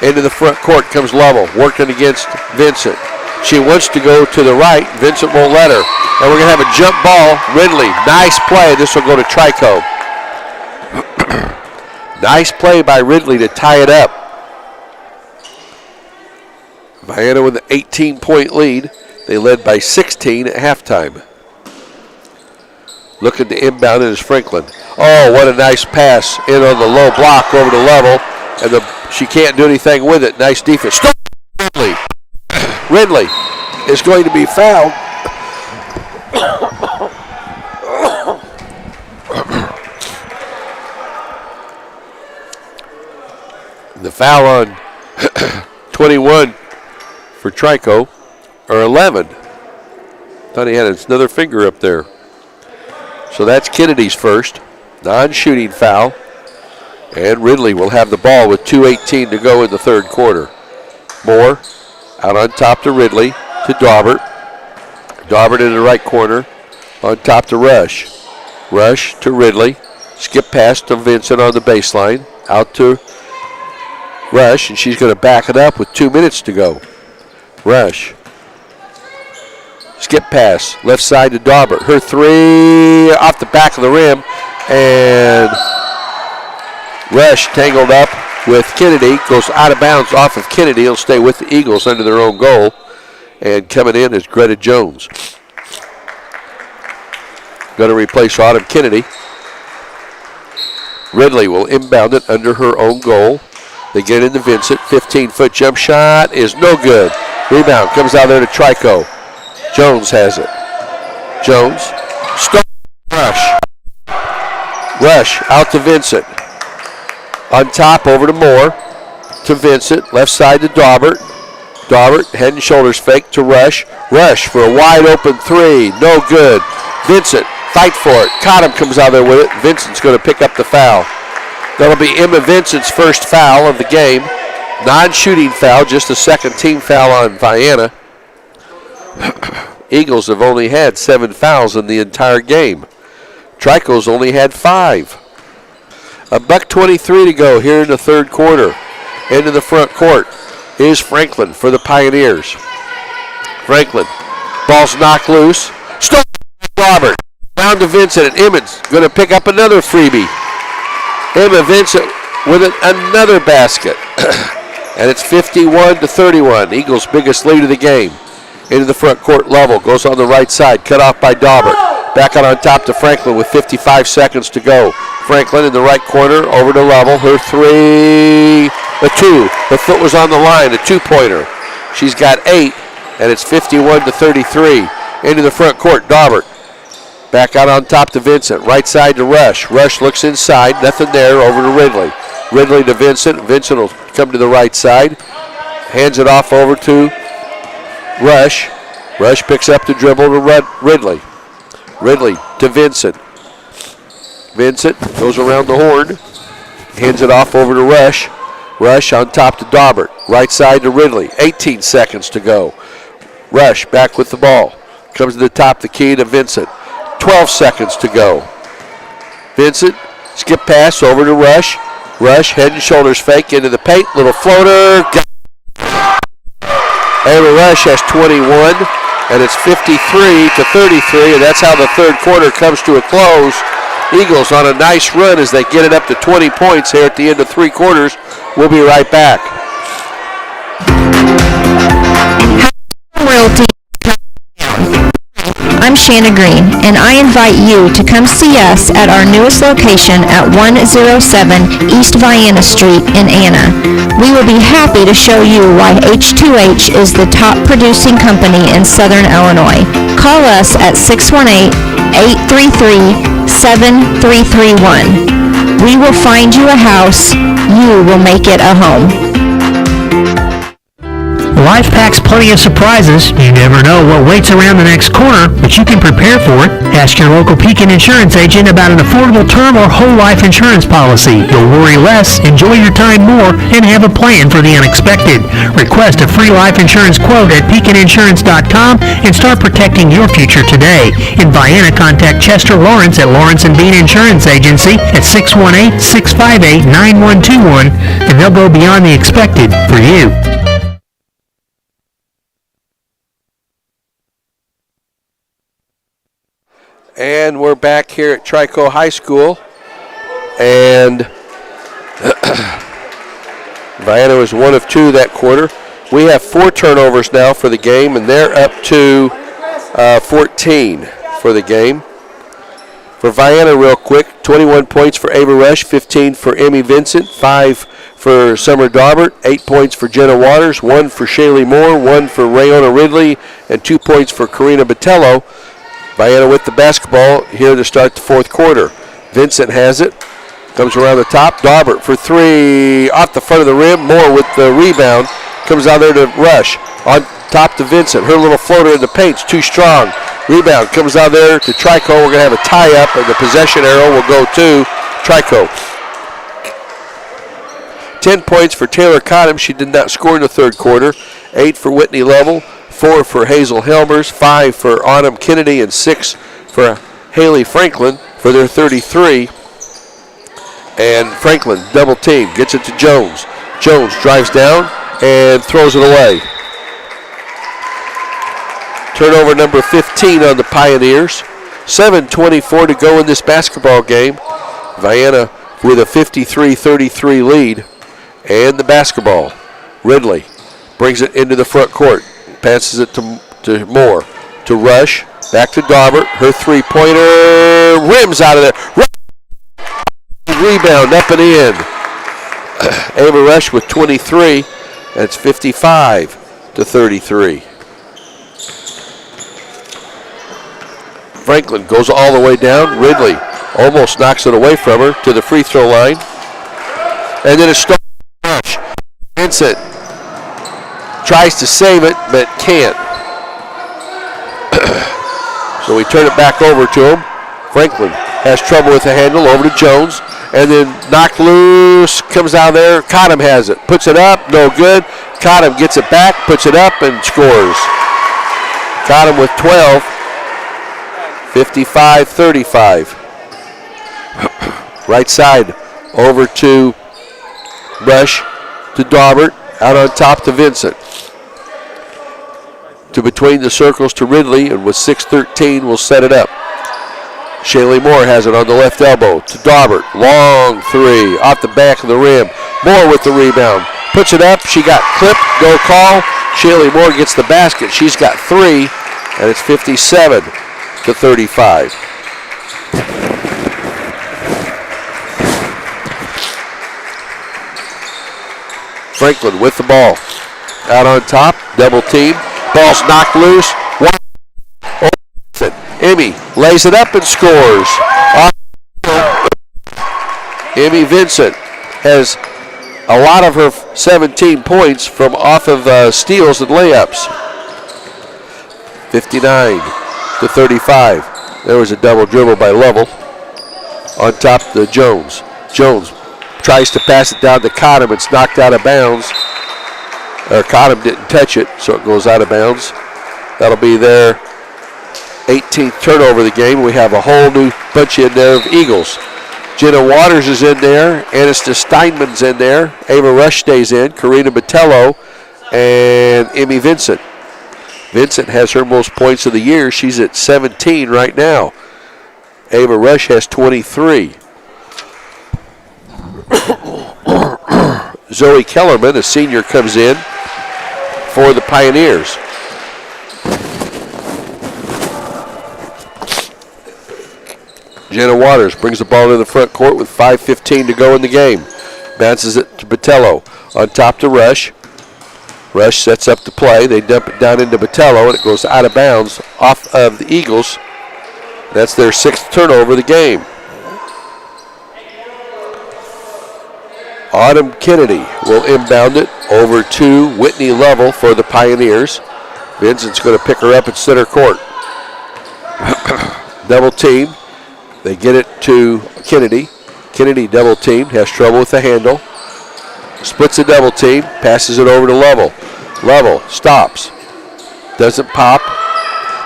Into the front court comes Lovell, working against Vincent. She wants to go to the right. Vincent won't let her. And we're going to have a jump ball. Ridley, nice play. This will go to Trico. Nice play by Ridley to tie it up. Vienna with an 18-point lead. They led by 16 at halftime. Looking to inbound, it is Franklin. Oh, what a nice pass in on the low block over to Level. And she can't do anything with it. Nice defense. Stop Ridley. Ridley is going to be fouled. The foul on 21 for Trico, or 11. Thought he had another finger up there. So that's Kennedy's first non-shooting foul. And Ridley will have the ball with 2:18 to go in the third quarter. Moore out on top to Ridley to Daubert. Daubert in the right corner on top to Rush. Rush to Ridley. Skip pass to Vincent on the baseline. Out to Rush, and she's going to back it up with 2 minutes to go. Rush. Skip pass, left side to Daubert. Her three off the back of the rim, and Rush tangled up with Kennedy. Goes out of bounds off of Kennedy. He'll stay with the Eagles under their own goal. And coming in is Greta Jones. Going to replace Autumn Kennedy. Ridley will inbound it under her own goal. They get into Vincent. 15-foot jump shot is no good. Rebound comes out there to Trico. Jones has it. Jones. Stop. Rush. Rush out to Vincent. On top over to Moore. To Vincent. Left side to Daubert. Daubert head and shoulders fake to Rush. Rush for a wide open three. No good. Vincent fight for it. Cottom comes out there with it. Vincent's going to pick up the foul. That'll be Emma Vincent's first foul of the game. Non-shooting foul, just a second team foul on Vienna. Eagles have only had 7 fouls in the entire game. Trico's only had 5. $1:23 to go here in the third quarter. Into the front court is Franklin for the Pioneers. Franklin, ball's knocked loose. Stop Robert. Down to Vincent, and Emma's going to pick up another freebie. Emma Vincent with another basket. And it's 51-31. Eagles' biggest lead of the game. Into the front court level. Goes on the right side. Cut off by Daubert. Back out on top to Franklin with 55 seconds to go. Franklin in the right corner. Over to Level. Her three. A two. Her foot was on the line. A two-pointer. She's got 8. And it's 51-33. Into the front court. Daubert. Back out on top to Vincent. Right side to Rush. Rush looks inside. Nothing there. Over to Ridley. Ridley to Vincent. Vincent will come to the right side. Hands it off over to Rush. Rush picks up the dribble to Ridley. Ridley to Vincent. Vincent goes around the horn. Hands it off over to Rush. Rush on top to Daubert. Right side to Ridley. 18 seconds to go. Rush back with the ball. Comes to the top of the key to Vincent. 12 seconds to go. Vincent, skip pass over to Rush. Rush, head and shoulders fake into the paint. Little floater. Ava Rush has 21, and it's 53-33, and that's how the third quarter comes to a close. Eagles on a nice run as they get it up to 20 points here at the end of 3 quarters. We'll be right back. I'm Shanna Green, and I invite you to come see us at our newest location at 107 East Vienna Street in Anna. We will be happy to show you why H2H is the top producing company in Southern Illinois. Call us at 618-833-7331. We will find you a house. You will make it a home. Life packs plenty of surprises. You never know what waits around the next corner, but you can prepare for it. Ask your local Pekin insurance agent about an affordable term or whole life insurance policy. You'll worry less, enjoy your time more, and have a plan for the unexpected. Request a free life insurance quote at PekinInsurance.com and start protecting your future today. In Vienna, contact Chester Lawrence at Lawrence & Bean Insurance Agency at 618-658-9121, and they'll go beyond the expected for you. And we're back here at Trico High School, and Vienna was 1 of 2 that quarter. We have 4 turnovers now for the game, and they're up to 14 for the game. For Vienna, real quick, 21 points for Ava Rush, 15 for Emmy Vincent, 5 for Summer Daubert, 8 points for Jenna Waters, 1 for Shaylee Moore, 1 for Rayona Ridley, and 2 points for Karina Botello. Vienna with the basketball here to start the 4th quarter. Vincent has it. Comes around the top. Daubert for 3. Off the front of the rim. Moore with the rebound. Comes out there to Rush. On top to Vincent. Her little floater in the paint's too strong. Rebound comes out there to Trico. We're going to have a tie-up, and the possession arrow will go to Trico. 10 points for Taylor Cottom. She did not score in the 3rd quarter. 8 for Whitney Lovell. 4 for Hazel Helmers, 5 for Autumn Kennedy, and 6 for Haley Franklin for their 33. And Franklin, double team, gets it to Jones. Jones drives down and throws it away. Turnover number 15 on the Pioneers. 7:24 to go in this basketball game. Vienna with a 53-33 lead. And the basketball. Ridley brings it into the front court. Passes it to Moore, to Rush, back to Daubert. Her three-pointer rims out of there. Rebound up and in. Ava Rush with 23. That's 55-33. Franklin goes all the way down. Ridley almost knocks it away from her to the free throw line. And then a start. Rush. Vincent tries to save it, but can't. So we turn it back over to him. Franklin has trouble with the handle, over to Jones, and then knocked loose, comes out there. Cottom has it, puts it up, no good. Cottom gets it back, puts it up, and scores. Cottom with 12, 55-35. Right side, over to Rush, to Daubert, out on top to Vincent. To between the circles to Ridley, and with 6:13 will set it up. Shaylee Moore has it on the left elbow to Daubert. Long 3 off the back of the rim. Moore with the rebound. Puts it up. She got clipped. No call. Shaylee Moore gets the basket. She's got 3, and it's 57-35. Franklin with the ball. Out on top. Double team. Ball's knocked loose. Emmy lays it up and scores. Emmy Vincent has a lot of her 17 points from off of steals and layups. 59-35. There was a double dribble by Lovell. On top to Jones. Jones tries to pass it down to Cottom. It's knocked out of bounds. Cottom didn't touch it, so it goes out of bounds. That'll be their 18th turnover of the game. We have a whole new bunch in there of Eagles. Jenna Waters is in there. Anista Steinman's in there. Ava Rush stays in. Karina Botello and Emmy Vincent. Vincent has her most points of the year. She's at 17 right now. Ava Rush has 23. Zoe Kellerman, a senior, comes in for the Pioneers. Jenna Waters brings the ball to the front court with 5:15 to go in the game. Bounces it to Botello. On top to Rush. Rush sets up the play. They dump it down into Botello, and it goes out of bounds off of the Eagles. That's their 6th turnover of the game. Autumn Kennedy will inbound it over to Whitney Lovell for the Pioneers. Vincent's going to pick her up at center court. Double team. They get it to Kennedy. Kennedy double teamed, has trouble with the handle. Splits a double team, passes it over to Lovell. Lovell stops. Doesn't pop.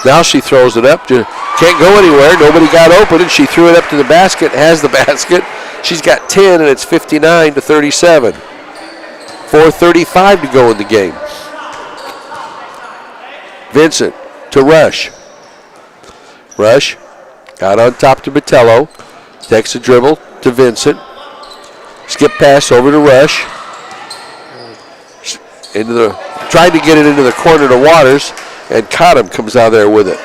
Now she throws it up. Can't go anywhere. Nobody got open, and she threw it up to the basket. Has the basket. She's got 10, and it's 59-37. 4:35 to go in the game. Vincent to Rush. Rush got on top to Botello. Takes a dribble to Vincent. Skip pass over to Rush. Trying to get it into the corner to Waters, and Cottom comes out there with it.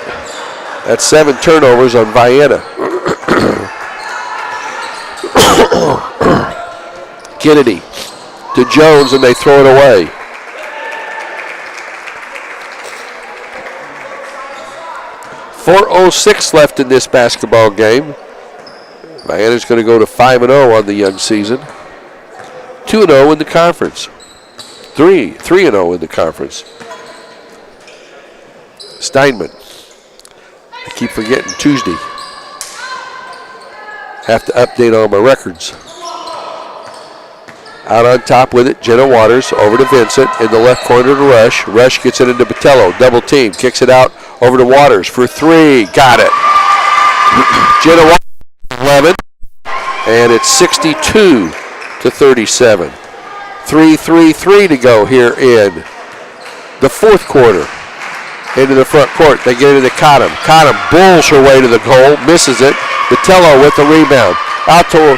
That's 7 turnovers on Vienna. Kennedy to Jones, and they throw it away. .406 left in this basketball game. Vienna's going to go to 5-0 on the young season. 2-0 in the conference. 3-0 in the conference. Steinman. I keep forgetting Tuesday. Have to update all my records. Out on top with it, Jenna Waters over to Vincent in the left corner to Rush. Rush gets it into Botello, double team, kicks it out over to Waters for 3. Got it. Jenna Waters 11, and it's 62-37. 3:33 to go here in the fourth quarter. Into the front court, they get into Cottom. Cottom bulls her way to the goal, misses it. Botello with the rebound. Out to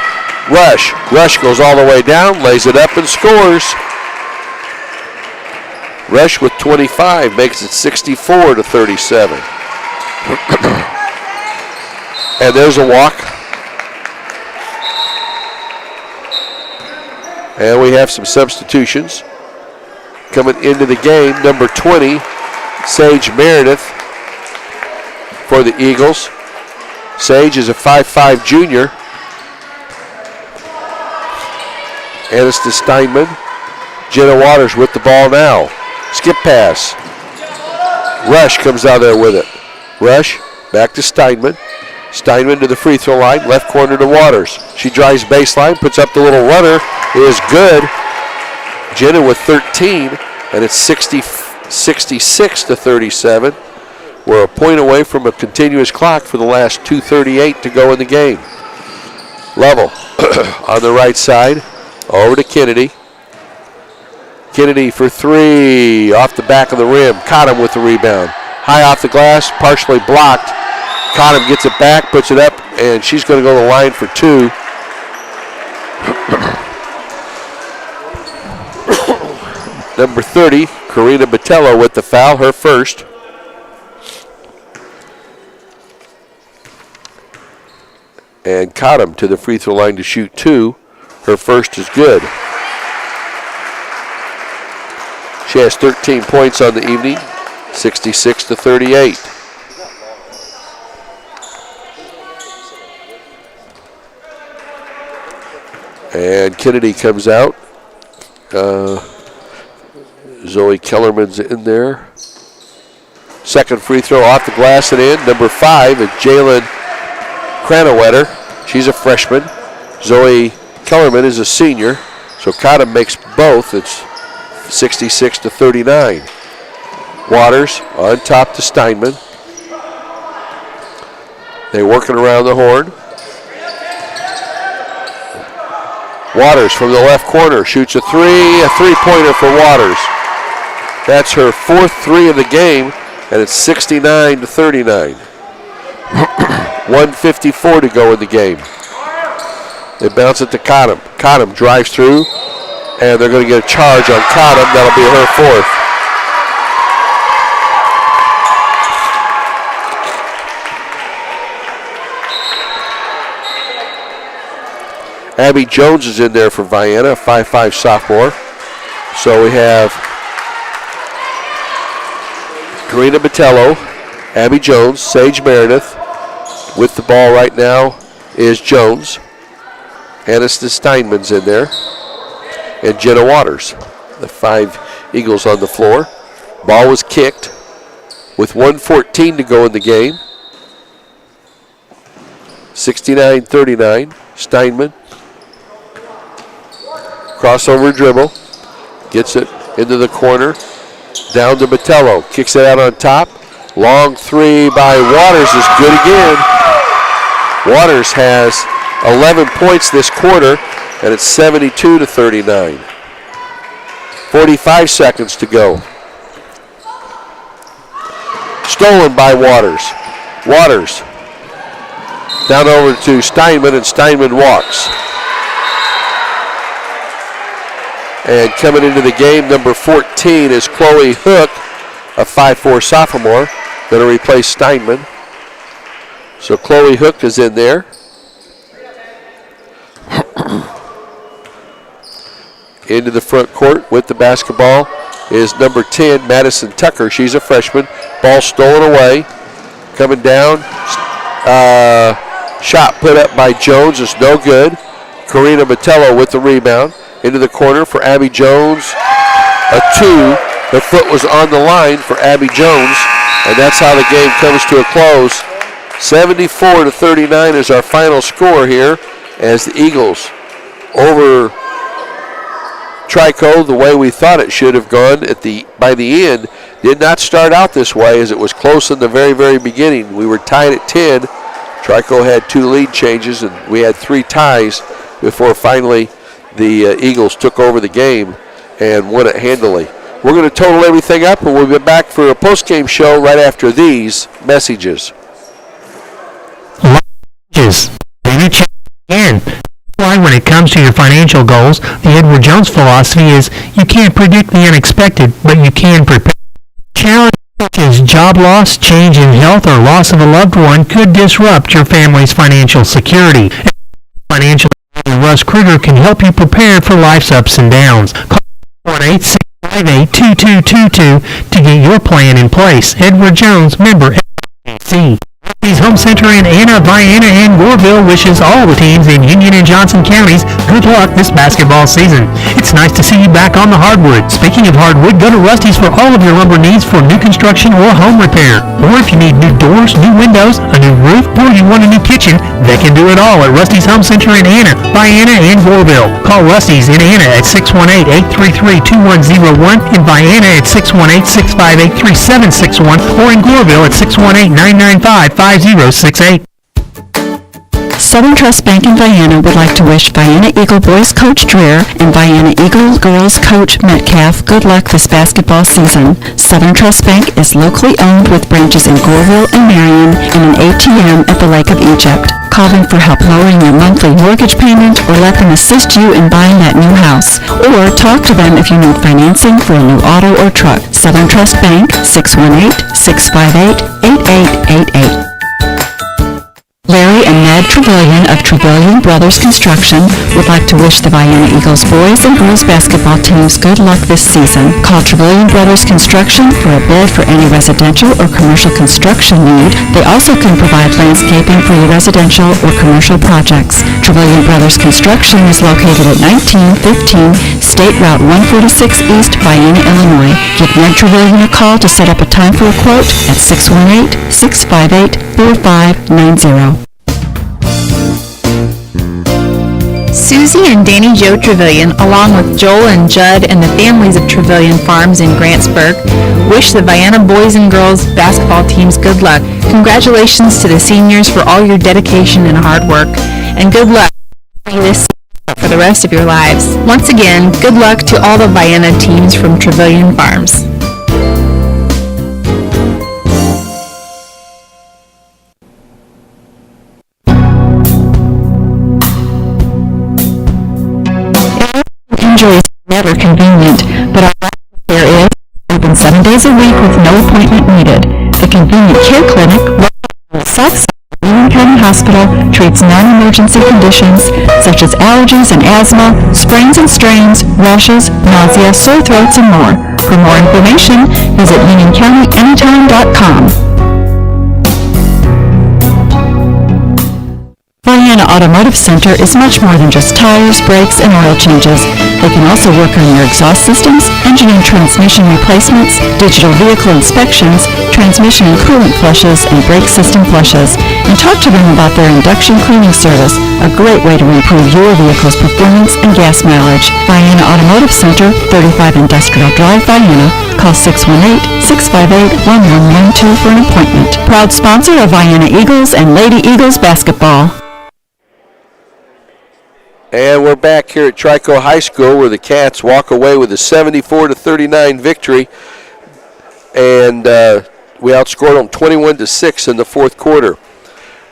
Rush. Rush goes all the way down, lays it up and scores. Rush with 25 makes it 64-37. And there's a walk. And we have some substitutions coming into the game. Number 20, Sage Meredith for the Eagles. Sage is a 5'5 junior. Aniston Steinman. Jenna Waters with the ball now. Skip pass. Rush comes out there with it. Rush back to Steinman. Steinman to the free throw line. Left corner to Waters. She drives baseline, puts up the little runner. Is good. Jenna with 13, and it's 66-37. We're a point away from a continuous clock for the last 2:38 to go in the game. Lovell on the right side. Over to Kennedy. Kennedy for 3. Off the back of the rim. Cottom with the rebound. High off the glass. Partially blocked. Cottom gets it back. Puts it up. And she's going to go to the line for 2. Number 30, Karina Botello with the foul. Her first. And Cottom to the free throw line to shoot 2. Her first is good. She has 13 points on the evening, 66-38. And Kennedy comes out. Zoe Kellerman's in there. Second free throw off the glass and in. Number 5 is Jalen Cranowetter. She's a freshman. Zoe Kellerman is a senior. So Cottom makes both. It's 66-39. Waters on top to Steinman. They're working around the horn. Waters from the left corner shoots a 3, a three-pointer for Waters. That's her fourth 3 of the game, and it's 69-39. 1:54 to go in the game. They bounce it to Cottom. Cottom drives through, and they're going to get a charge on Cottom. That'll be her fourth. Abby Jones is in there for Vienna, a 5'5 sophomore. So we have Karina Botello, Abby Jones, Sage Meredith. With the ball right now is Jones. Aniston Steinman's in there. and Jenna Waters. The 5 Eagles on the floor. Ball was kicked with 1:14 to go in the game. 69-39. Steinman. Crossover dribble. Gets it into the corner. Down to Botello. Kicks it out on top. Long 3 by Waters is good again. Waters has 11 points this quarter, and it's 72-39. 45 seconds to go. Stolen by Waters. Waters down over to Steinman, and Steinman walks. And coming into the game, number 14 is Chloe Hook, a 5'4 sophomore, going to replace Steinman. So Chloe Hook is in there. Into the front court with the basketball is number 10, Madison Tucker. She's a freshman. Ball stolen away. Coming down. Shot put up by Jones is no good. Karina Botello with the rebound. Into the corner for Abby Jones. A 2. The foot was on the line for Abby Jones. And that's how the game comes to a close. 74-39 is our final score here as the Eagles over Trico the way we thought it should have gone by the end. Did not start out this way, as it was close in the very, very beginning. We were tied at 10. Trico had 2 lead changes, and we had 3 ties before finally the Eagles took over the game and won it handily. We're going to total everything up, and we'll be back for a post-game show right after these messages. Again, why when it comes to your financial goals, the Edward Jones philosophy is you can't predict the unexpected, but you can prepare. Challenges such as job loss, change in health, or loss of a loved one could disrupt your family's financial security. Financial advisor Russ Kruger can help you prepare for life's ups and downs. Call 1-858-2222 to get your plan in place. Edward Jones, member FDIC. Rocky's Home Center in Anna, Vienna, and Goreville wishes all the teams in Union and Johnson counties good luck this basketball season. It's nice to see you back on the hardwood. Speaking of hardwood, go to Rusty's for all of your lumber needs for new construction or home repair. Or if you need new doors, new windows, a new roof, or you want a new kitchen, they can do it all at Rusty's Home Center in Anna, Vienna, and Goreville. Call Rusty's in Anna at 618-833-2101, in Vienna at 618-658-3761, or in Goreville at 618-995-5068. Southern Trust Bank in Vienna would like to wish Vienna Eagle Boys Coach Dreer and Vienna Eagle Girls Coach Metcalf good luck this basketball season. Southern Trust Bank is locally owned with branches in Goreville and Marion and an ATM at the Lake of Egypt. Call them for help lowering your monthly mortgage payment, or let them assist you in buying that new house. Or talk to them if you need financing for a new auto or truck. Southern Trust Bank, 618-658-8888. Larry and Ned Trevelyan of Trevelyan Brothers Construction would like to wish the Vienna Eagles boys and girls basketball teams good luck this season. Call Trevelyan Brothers Construction for a bid for any residential or commercial construction need. They also can provide landscaping for your residential or commercial projects. Trevelyan Brothers Construction is located at 1915 State Route 146 East, Vienna, Illinois. Give Ned Trevelyan a call to set up a time for a quote at 618-658-4590. Susie and Danny Joe Trevelyan, along with Joel and Judd and the families of Trevelyan Farms in Grantsburg, wish the Vienna boys and girls basketball teams good luck. Congratulations to the seniors for all your dedication and hard work, and good luck this for the rest of your lives. Once again, good luck to all the Vienna teams from Trevelyan Farms. Injury is never convenient, but our care is open 7 days a week with no appointment needed. The Convenient Care Clinic, located in South Union County Hospital, treats non-emergency conditions such as allergies and asthma, sprains and strains, rashes, nausea, sore throats, and more. For more information, visit UnionCountyAnytime.com. Vienna Automotive Center is much more than just tires, brakes, and oil changes. They can also work on your exhaust systems, engine and transmission replacements, digital vehicle inspections, transmission and coolant flushes, and brake system flushes. And talk to them about their induction cleaning service, a great way to improve your vehicle's performance and gas mileage. Vienna Automotive Center, 35 Industrial Drive, Vienna. Call 618-658-1112 for an appointment. Proud sponsor of Vienna Eagles and Lady Eagles basketball. And we're back here at Trico High School where the Cats walk away with a 74-39 victory. And we outscored them 21-6 in the fourth quarter.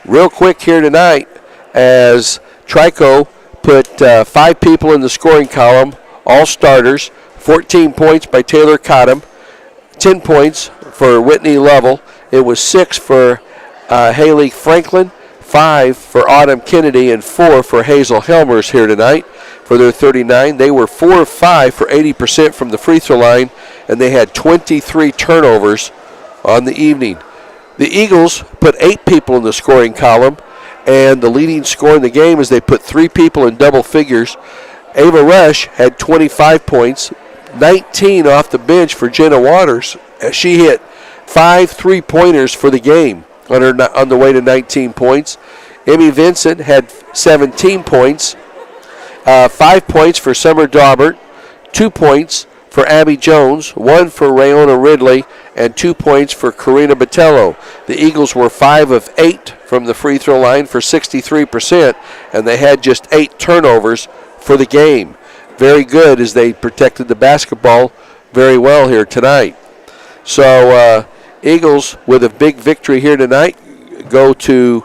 Real quick here tonight as Trico put 5 people in the scoring column, all starters, 14 points by Taylor Cottom, 10 points for Whitney Lovell. It was 6 for Haley Franklin, 5 for Autumn Kennedy, and 4 for Hazel Helmers here tonight for their 39. They were 4 of 5 for 80% from the free throw line, and they had 23 turnovers on the evening. The Eagles put 8 people in the scoring column, and the leading scorer in the game is they put 3 people in double figures. Ava Rush had 25 points, 19 off the bench for Jenna Waters, as she hit 5 3-pointers for the game on the way to 19 points. Emmy Vincent had 17 points, 5 points for Summer Daubert, 2 points for Abby Jones, 1 for Rayona Ridley, and 2 points for Karina Botello. The Eagles were 5 of 8 from the free throw line for 63%, and they had just 8 turnovers for the game. Very good as they protected the basketball very well here tonight. So Eagles with a big victory here tonight go to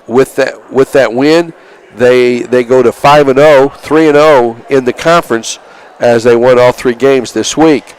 with that win. They go to 5-0, 3-0 in the conference as they won all 3 games this week.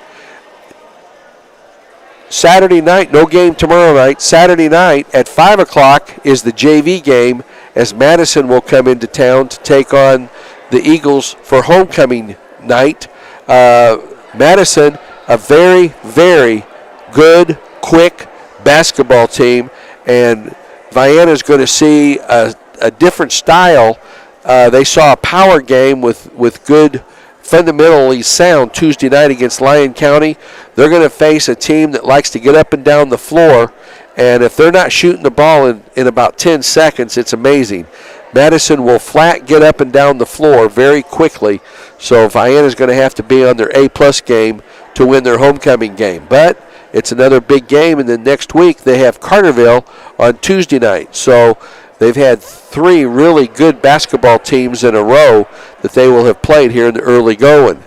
Saturday night, no game tomorrow night. Saturday night at 5 o'clock is the JV game as Madison will come into town to take on the Eagles for homecoming night. Madison, a very, very good, quick basketball team, and Vienna is going to see a different style. They saw a power game with good, fundamentally sound Tuesday night against Lyon County. They're going to face a team that likes to get up and down the floor, and if they're not shooting the ball in about 10 seconds, it's amazing. Madison will flat get up and down the floor very quickly, so Vienna is going to have to be on their A-plus game to win their homecoming game. But it's another big game, and then next week they have Carterville on Tuesday night. So they've had 3 really good basketball teams in a row that they will have played here in the early going.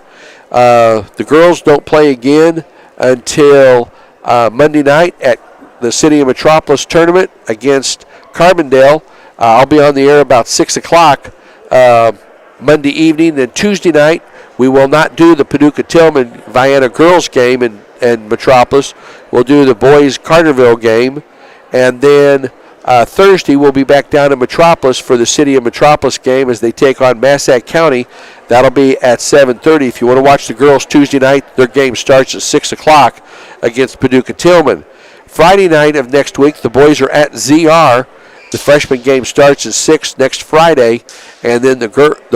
The girls don't play again until Monday night at the City of Metropolis tournament against Carbondale. I'll be on the air about 6 o'clock Monday evening. And Tuesday night, we will not do the Paducah-Tillman Vienna girls game in Metropolis. We'll do the boys Carterville game. And then Thursday, we'll be back down in Metropolis for the City of Metropolis game as they take on Massac County. That'll be at 7:30. If you want to watch the girls Tuesday night, their game starts at 6 o'clock against Paducah-Tillman. Friday night of next week, the boys are at ZR. The freshman game starts at 6 next Friday, and then the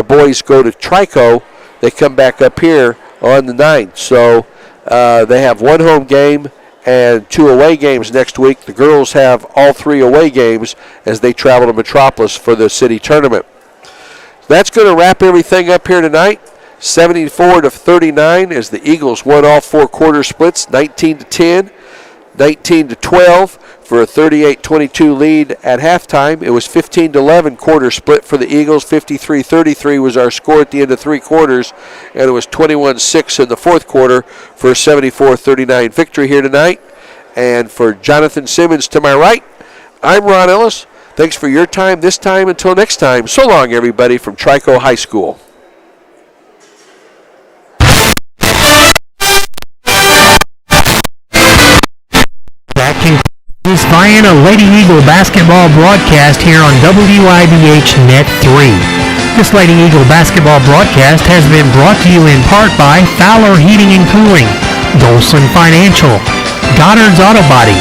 boys go to Trico. They come back up here on the 9th. So they have 1 home game and 2 away games next week. The girls have all 3 away games as they travel to Metropolis for the city tournament. That's going to wrap everything up here tonight. 74-39 as the Eagles won all 4 quarter splits, 19-10, 19-12 for a 38-22 lead at halftime. It was 15-11 quarter split for the Eagles. 53-33 was our score at the end of 3 quarters, and it was 21-6 in the fourth quarter for a 74-39 victory here tonight. And for Jonathan Simmons to my right, I'm Ron Ellis. Thanks for your time this time. Until next time, so long, everybody, from Trico High School. That concludes Vienna Lady Eagle basketball broadcast here on WIBH Net 3. This Lady Eagle basketball broadcast has been brought to you in part by Fowler Heating and Cooling, Dolson Financial, Goddard's Auto Body,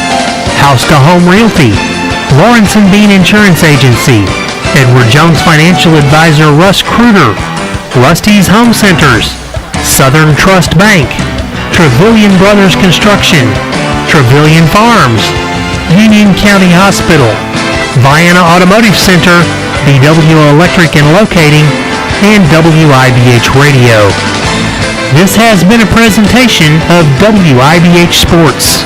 House to Home Realty, Lawrence and Bean Insurance Agency, Edward Jones Financial Advisor Russ Kruger, Rusty's Home Centers, Southern Trust Bank, Trevelyan Brothers Construction, Trevelyan Farms, Union County Hospital, Vienna Automotive Center, BW Electric and Locating, and WIBH Radio. This has been a presentation of WIBH Sports.